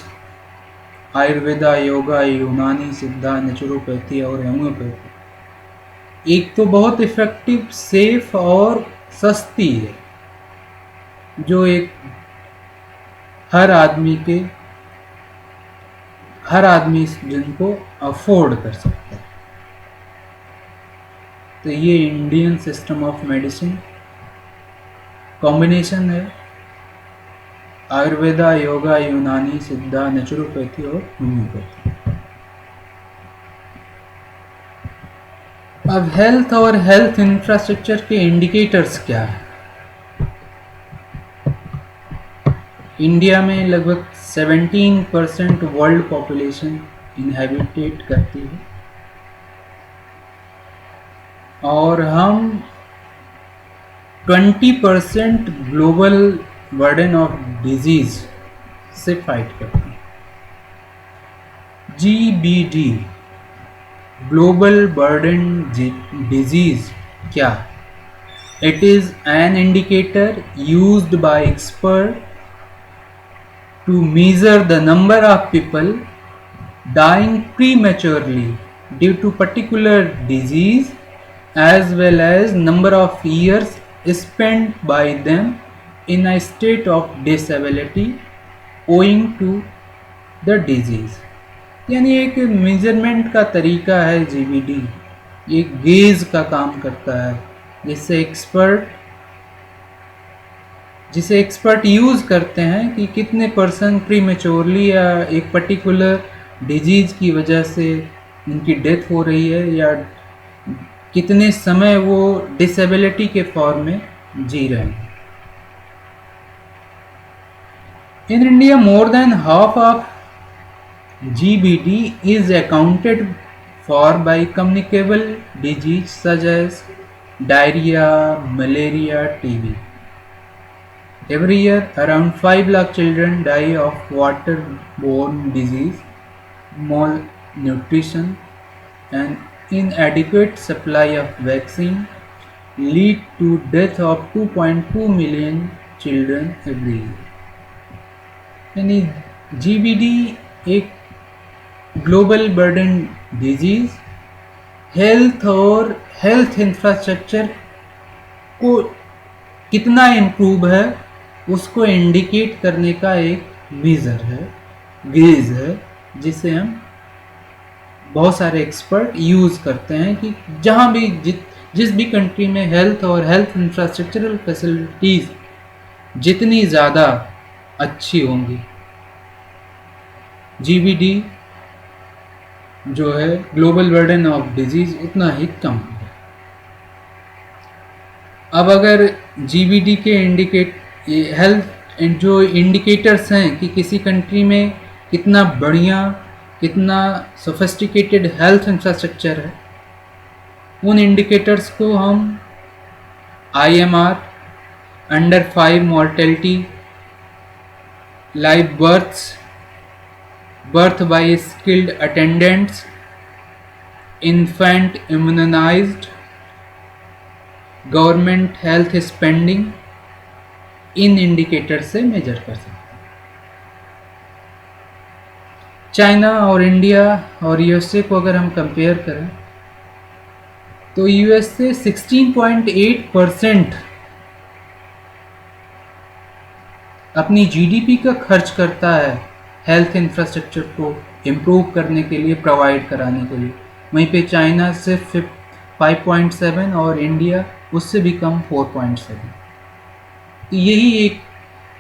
आयुर्वेदा, योगा, यूनानी, सिद्धा, नेचुरोपैथी और होम्योपैथी एक तो बहुत इफेक्टिव, सेफ और सस्ती है, जो एक हर आदमी जिनको अफोर्ड कर सकता है। तो ये Indian system of medicine combination है आयुर्वेदा, योगा, यूनानी, सिद्धा, नेचुरोपैथी और होम्योपैथी। अब हेल्थ और हेल्थ इंफ्रास्ट्रक्चर के इंडिकेटर्स क्या है? इंडिया में लगभग 17% वर्ल्ड पॉपुलेशन इनहैबिटेट करती है और हम 20% ग्लोबल बर्डन ऑफ डिजीज से फाइट करते हैं। GBD, ग्लोबल बर्डन डिजीज क्या? It is an indicator used by expert to measure the number of people dying prematurely due to particular disease as well as number of years spent by them in a state of disability owing to the disease। यानी एक measurement का तरीका है GBD, एक gauge का काम करता है जिसे एक्सपर्ट यूज़ करते हैं कि कितने पर्सन प्रीमेच्योरली या एक पर्टिकुलर डिजीज़ की वजह से उनकी डेथ हो रही है या कितने समय वो डिसेबिलिटी के फॉर्म में जी रहे हैं। In India more than half of GBD is accounted for by communicable disease such as diarrhoea, malaria, TB। Every year, around 5 lakh children die of waterborne disease, malnutrition, and inadequate supply of vaccine lead to death of 2.2 million children every year। यानी GBD एक global burden disease health और health infrastructure को कितना improve है उसको indicate करने का एक मेजर है, गेज है, जिसे हम बहुत सारे एक्सपर्ट यूज़ करते हैं कि जहाँ भी जिस भी कंट्री में हेल्थ और हेल्थ इंफ्रास्ट्रक्चरल फैसिलिटीज़ जितनी ज़्यादा अच्छी होंगी, GBD जो है ग्लोबल बर्डन ऑफ डिजीज़ उतना ही कम है। अब अगर GBD के हेल्थ जो इंडिकेटर्स हैं कि किसी कंट्री में कितना बढ़िया, कितना सोफिस्टिकेटेड हेल्थ इंफ्रास्ट्रक्चर है, उन इंडिकेटर्स को हम IMR, under 5 mortality, live births, birth by skilled attendants, infant immunised, government health spending, इन इंडिकेटर से मेजर कर सकते हैं। चाइना और इंडिया और USA को अगर हम कंपेयर करें तो USA 16.8% अपनी GDP का खर्च करता है हेल्थ इंफ्रास्ट्रक्चर को इम्प्रूव करने के लिए, प्रोवाइड कराने के लिए। वहीं पे चाइना सिर्फ 5.7 और इंडिया उससे भी कम 4.7। यही एक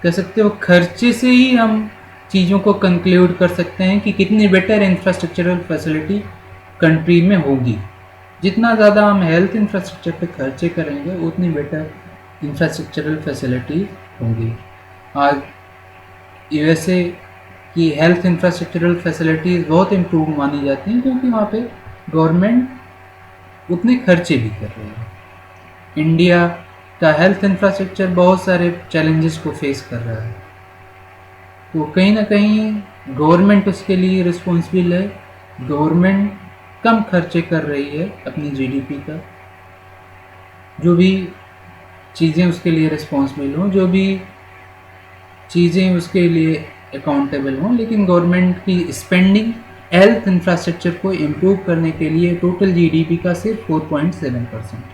कह सकते हो खर्चे से ही हम चीज़ों को कंक्लूड कर सकते हैं कि कितनी बेटर इंफ्रास्ट्रक्चरल फैसिलिटी कंट्री में होगी। जितना ज़्यादा हम हेल्थ इंफ्रास्ट्रक्चर पे खर्चे करेंगे उतनी बेटर इंफ्रास्ट्रक्चरल फैसिलिटी होंगी। आज USA की हेल्थ इंफ्रास्ट्रक्चरल फैसिलिटीज़ बहुत इम्प्रूव मानी जाती हैं क्योंकि वहाँ पे गवर्नमेंट उतने खर्चे भी कर रही है। इंडिया का हेल्थ इंफ्रास्ट्रक्चर बहुत सारे चैलेंजेस को फेस कर रहा है, तो कहीं ना कहीं गवर्नमेंट उसके लिए रिस्पॉन्सिबल है। गवर्नमेंट कम खर्चे कर रही है अपनी GDP का, जो भी चीज़ें उसके लिए रिस्पॉन्सिबल हों, जो भी चीज़ें उसके लिए अकाउंटेबल हों, लेकिन गवर्नमेंट की स्पेंडिंग हेल्थ इंफ्रास्ट्रक्चर को इम्प्रूव करने के लिए टोटल जीडीपी का सिर्फ 4.7%।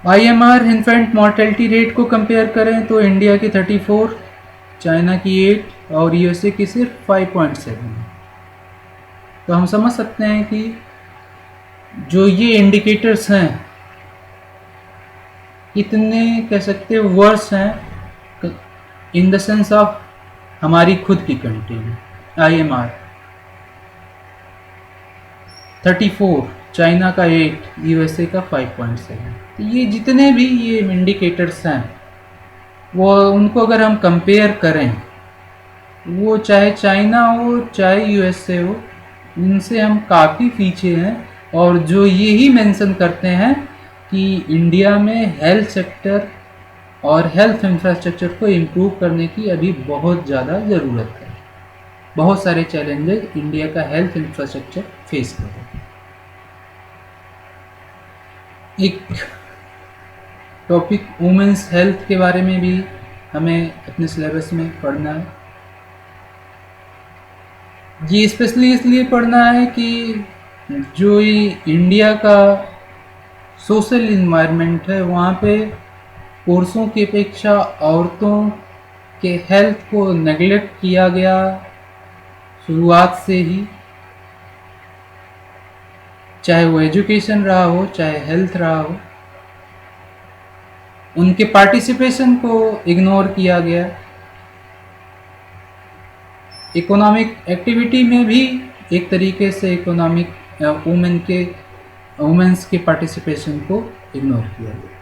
आईएमआर इन्फेंट मॉर्टेलिटी रेट को कंपेयर करें तो इंडिया की 34, चाइना की 8 और यूएसए की सिर्फ 5.7। तो हम समझ सकते हैं कि जो ये इंडिकेटर्स हैं कितने कह सकते हैं वर्स हैं इन द सेंस ऑफ हमारी खुद की कंट्री में। आईएमआर 34, चाइना का 8, यूएसए का 5.7। तो ये जितने भी ये इंडिकेटर्स हैं वो उनको अगर हम कंपेयर करें, वो चाहे चाइना हो चाहे यूएसए हो, उनसे हम काफ़ी पीछे हैं। और जो यही मेंशन करते हैं कि इंडिया में हेल्थ सेक्टर और हेल्थ इंफ्रास्ट्रक्चर को इम्प्रूव करने की अभी बहुत ज़्यादा ज़रूरत है। बहुत सारे चैलेंजेस इंडिया का हेल्थ इंफ्रास्ट्रक्चर फेस कर रहा है। एक टॉपिक वुमेंस हेल्थ के बारे में भी हमें अपने सिलेबस में पढ़ना है। ये स्पेशली इसलिए पढ़ना है कि जो ये इंडिया का सोशल इन्वायरमेंट है वहाँ पे पुरुषों की अपेक्षा औरतों के हेल्थ को नेगलेक्ट किया गया शुरुआत से ही, चाहे वो एजुकेशन रहा हो चाहे हेल्थ रहा हो। उनके पार्टिसिपेशन को इग्नोर किया गया। इकोनॉमिक एक्टिविटी में भी एक तरीके से इकोनॉमिक वुमेन्स के पार्टिसिपेशन को इग्नोर किया गया।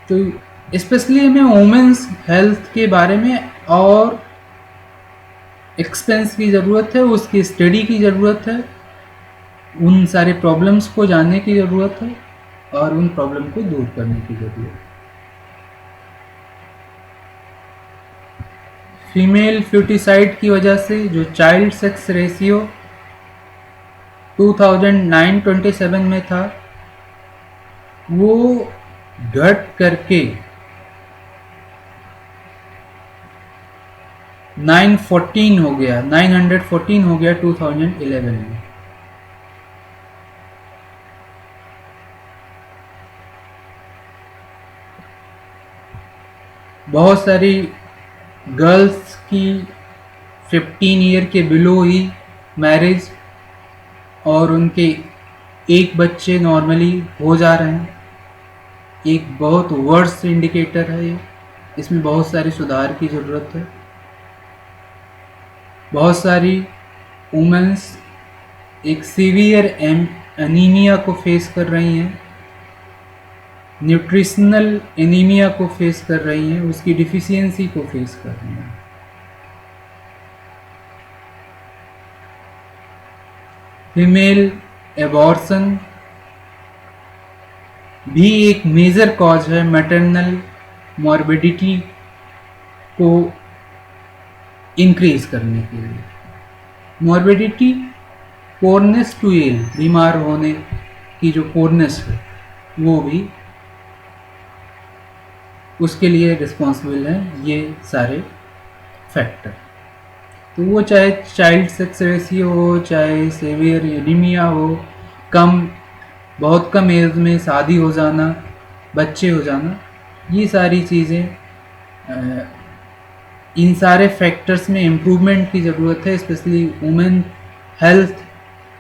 तो स्पेशली हमें वुमेन्स हेल्थ के बारे में और एक्सपेंस की ज़रूरत है, उसकी स्टडी की ज़रूरत है, उन सारे प्रॉब्लम्स को जानने की ज़रूरत है और उन प्रॉब्लम को दूर करने की ज़रूरत है। फीमेल फ्यूटिसाइड की वजह से जो चाइल्ड सेक्स रेशियो 2009-27 में था वो घट करके 914 हो गया 914 हो गया 2011 में। बहुत सारी गर्ल्स की 15 ईयर के बिलो ही मैरिज और उनके एक बच्चे नॉर्मली हो जा रहे हैं। एक बहुत वर्स इंडिकेटर है ये, इसमें बहुत सारी सुधार की ज़रूरत है। बहुत सारी वुमेन्स एक सीवियर एनीमिया को फेस कर रही हैं, न्यूट्रिशनल एनीमिया को फेस कर रही हैं, उसकी डिफिशियंसी को फेस कर रही हैं। फीमेल एबॉर्शन भी एक मेजर कॉज है मैटरनल मॉर्बिडिटी को इंक्रीज करने के लिए। मॉर्बिडिटी पोरनेस टू एल, बीमार होने की जो पोरनेस है वो भी उसके लिए रिस्पॉन्सिबल हैं ये सारे फैक्टर। तो वो चाहे चाइल्ड सेक्स रेशियो हो, चाहे सीवियर एनीमिया हो, बहुत कम एज में शादी हो जाना, बच्चे हो जाना, ये सारी चीज़ें, इन सारे फैक्टर्स में इम्प्रूवमेंट की ज़रूरत है। स्पेशली वुमेन हेल्थ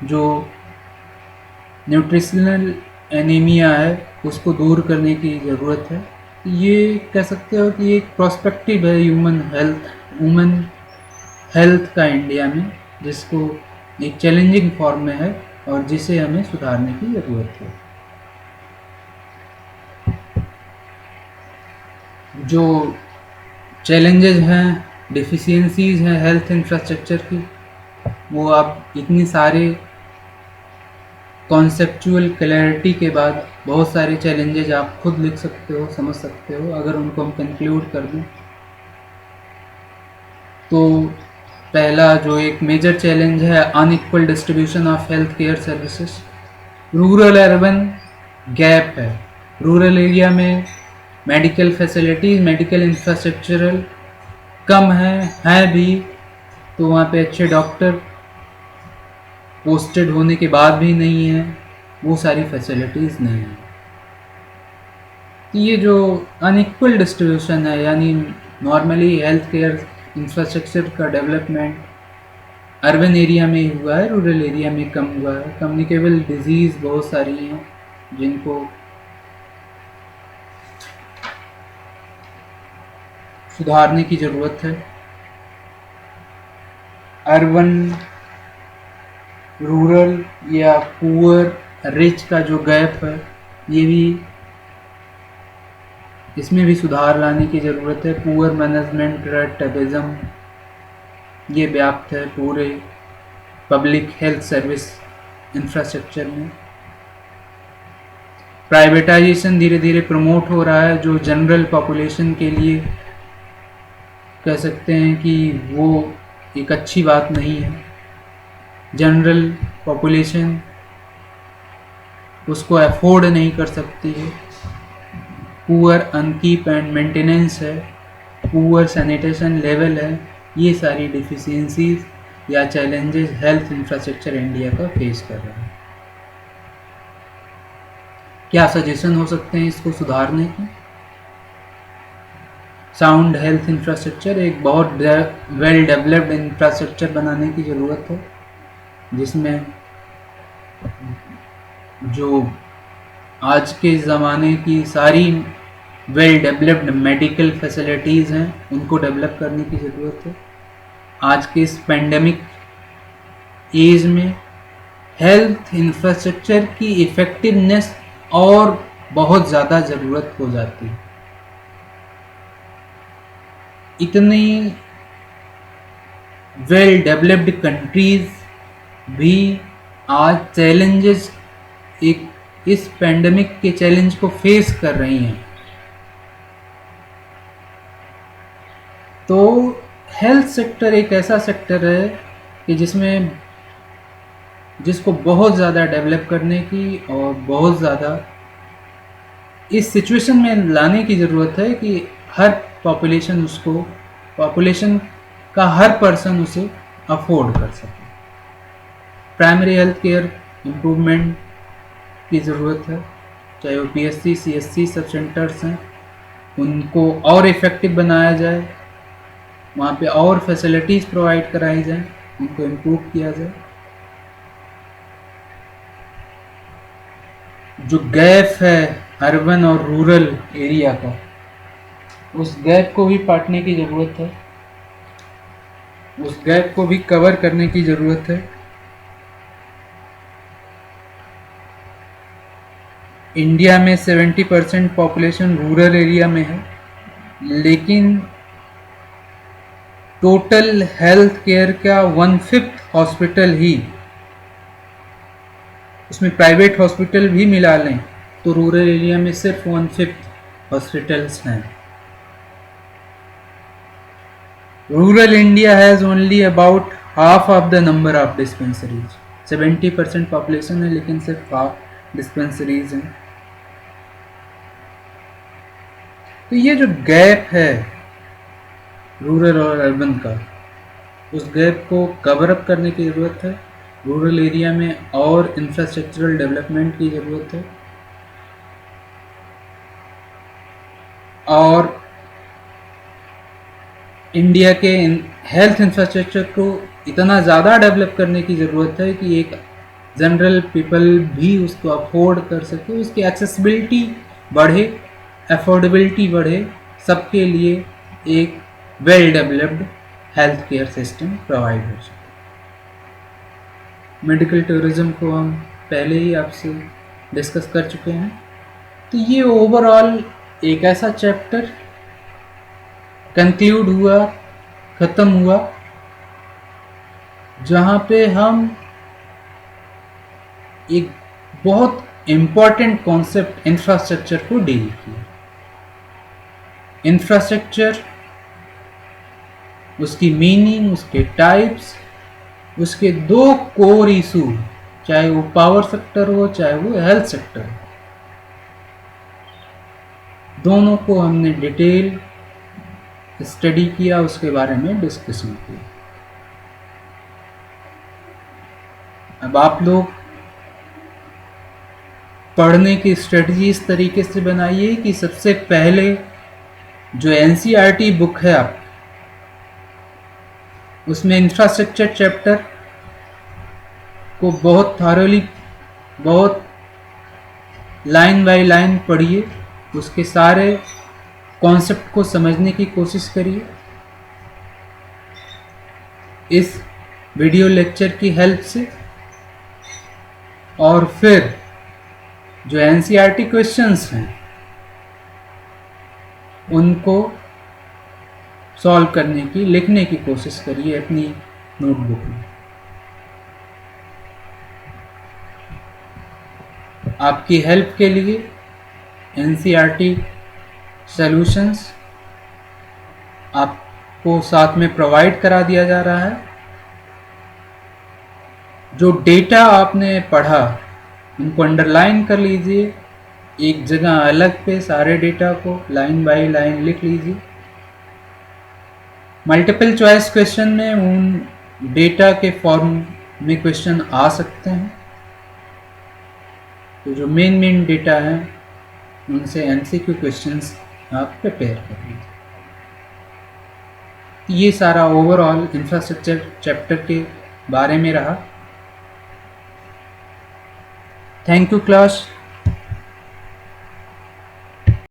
जो न्यूट्रिशनल एनीमिया है उसको दूर करने की ज़रूरत है। ये कह सकते हो कि एक प्रोस्पेक्टिव है वुमेन हेल्थ का इंडिया में, जिसको एक चैलेंजिंग फॉर्म में है और जिसे हमें सुधारने की ज़रूरत है। जो चैलेंजेस हैं, डिफिशियंसीज हैं हेल्थ इंफ्रास्ट्रक्चर की, वो आप इतनी सारे कॉन्सेप्चुअल क्लैरिटी के बाद बहुत सारे चैलेंजेस आप खुद लिख सकते हो, समझ सकते हो। अगर उनको हम कंक्लूड कर दें तो पहला जो एक मेजर चैलेंज है unequal distribution of health care services. Rural urban gap है। रूरल एरिया में मेडिकल फैसिलिटीज़, मेडिकल इंफ्रास्ट्रक्चरल कम हैं भी, तो वहाँ पे अच्छे डॉक्टर पोस्टेड होने के बाद भी नहीं है, वो सारी फैसिलिटीज़ नहीं है। तो ये जो अनइक्वल डिस्ट्रीब्यूशन है, यानी नॉर्मली हेल्थ केयर इंफ्रास्ट्रक्चर का डेवलपमेंट अर्बन एरिया में हुआ है, रूरल एरिया में कम हुआ है। कम्युनिकेबल डिजीज़ बहुत सारी हैं जिनको सुधारने की ज़रूरत है। अर्बन रूरल या पुअर रिच का जो गैप है, ये भी, इसमें भी सुधार लाने की ज़रूरत है। पुअर मैनेजमेंट, रेटिज्म, ये व्याप्त है पूरे पब्लिक हेल्थ सर्विस इंफ्रास्ट्रक्चर में। प्राइवेटाइजेशन धीरे धीरे प्रमोट हो रहा है, जो जनरल पॉपुलेशन के लिए कह सकते हैं कि वो एक अच्छी बात नहीं है। जनरल पॉपुलेशन उसको अफोर्ड नहीं कर सकती है। पुअर अनकीप एंड मेंटेनेंस है, पुअर सैनिटेशन लेवल है, ये सारी डिफिशियंसीज या चैलेंजेस हेल्थ इंफ्रास्ट्रक्चर इंडिया का फेस कर रहा है। क्या सजेशन हो सकते हैं इसको सुधारने के? साउंड हेल्थ इंफ्रास्ट्रक्चर, एक बहुत वेल डेवलप्ड इंफ्रास्ट्रक्चर बनाने की ज़रूरत है, जिसमें जो आज के ज़माने की सारी वेल डेवलप्ड मेडिकल फैसिलिटीज़ हैं उनको डेवलप करने की ज़रूरत है। आज के इस पेंडेमिक एज में हेल्थ इंफ्रास्ट्रक्चर की इफ़ेक्टिवनेस और बहुत ज़्यादा ज़रूरत हो जाती है। इतनी वेल डेवलप्ड कंट्रीज़ भी आज चैलेंजेस, एक इस पेंडेमिक के चैलेंज को फेस कर रही हैं। तो हेल्थ सेक्टर एक ऐसा सेक्टर है कि जिसको बहुत ज़्यादा डेवलप करने की और बहुत ज़्यादा इस सिचुएशन में लाने की ज़रूरत है कि हर पॉपुलेशन का हर पर्सन उसे अफोर्ड कर सके। प्राइमरी हेल्थ केयर इम्प्रूवमेंट की ज़रूरत है, चाहे वो PSC CSC सब सेंटर्स हैं, उनको और इफ़ेक्टिव बनाया जाए, वहाँ पे और फैसिलिटीज़ प्रोवाइड कराई जाए, उनको इम्प्रूव किया जाए। जो गैप है अर्बन और रूरल एरिया का, उस गैप को भी पाटने की ज़रूरत है, उस गैप को भी कवर करने की ज़रूरत है। इंडिया में 70% पॉपुलेशन रूरल एरिया में है, लेकिन टोटल हेल्थ केयर का 1/5 हॉस्पिटल ही, उसमें प्राइवेट हॉस्पिटल भी मिला लें तो रूरल एरिया में सिर्फ 1/5 हॉस्पिटल्स हैं। Rural India has only about half of the number of dispensaries. 70% population है लेकिन सिर्फ हाफ डिस्पेंसरीज हैं। तो ये जो गैप है रूरल और अर्बन का, उस गैप को कवर अप करने की ज़रूरत है। रूरल एरिया में और इंफ्रास्ट्रक्चरल डेवलपमेंट की ज़रूरत है, और इंडिया के हेल्थ इंफ्रास्ट्रक्चर को इतना ज़्यादा डेवलप करने की ज़रूरत है कि एक जनरल पीपल भी उसको अफोर्ड कर सके, उसकी एक्सेसिबिलिटी बढ़े, अफोर्डेबिलिटी बढ़े, सबके लिए एक well developed health care system provide हो सके। मेडिकल टूरिज़्म को हम पहले ही आपसे डिस्कस कर चुके हैं। तो ये ओवरऑल एक ऐसा चैप्टर कंक्लूड हुआ, ख़त्म हुआ, जहाँ पे हम एक बहुत इम्पॉर्टेंट कॉन्सेप्ट इंफ्रास्ट्रक्चर को डील किया। इंफ्रास्ट्रक्चर, उसकी मीनिंग, उसके टाइप्स, उसके 2 कोर इशू, चाहे वो पावर सेक्टर हो चाहे वो हेल्थ सेक्टर हो, दोनों को हमने डिटेल स्टडी किया, उसके बारे में डिस्कशन किया। अब आप लोग पढ़ने की स्ट्रेटजी इस तरीके से बनाइए कि सबसे पहले जो एनसीईआरटी बुक है आप, उसमें इंफ्रास्ट्रक्चर चैप्टर को बहुत थारोली, बहुत लाइन बाय लाइन पढ़िए, उसके सारे कॉन्सेप्ट को समझने की कोशिश करिए। इस वीडियो लेक्चर की हेल्प से, और फिर जो एनसीईआरटी क्वेश्चंस हैं उनको सॉल्व करने की, लिखने की कोशिश करिए अपनी नोटबुक में। आपकी हेल्प के लिए एनसीईआरटी सॉल्यूशंस आपको साथ में प्रोवाइड करा दिया जा रहा है। जो डेटा आपने पढ़ा उनको अंडरलाइन कर लीजिए, एक जगह अलग पे सारे डेटा को लाइन बाय लाइन लिख लीजिए। मल्टीपल चॉइस क्वेश्चन में उन डेटा के फॉर्म में क्वेश्चन आ सकते हैं, तो जो मेन डेटा हैं उनसे एमसीक्यू क्वेश्चंस आप प्रिपेयर कर लीजिए। ये सारा ओवरऑल इंफ्रास्ट्रक्चर चैप्टर के बारे में रहा। Thank you class.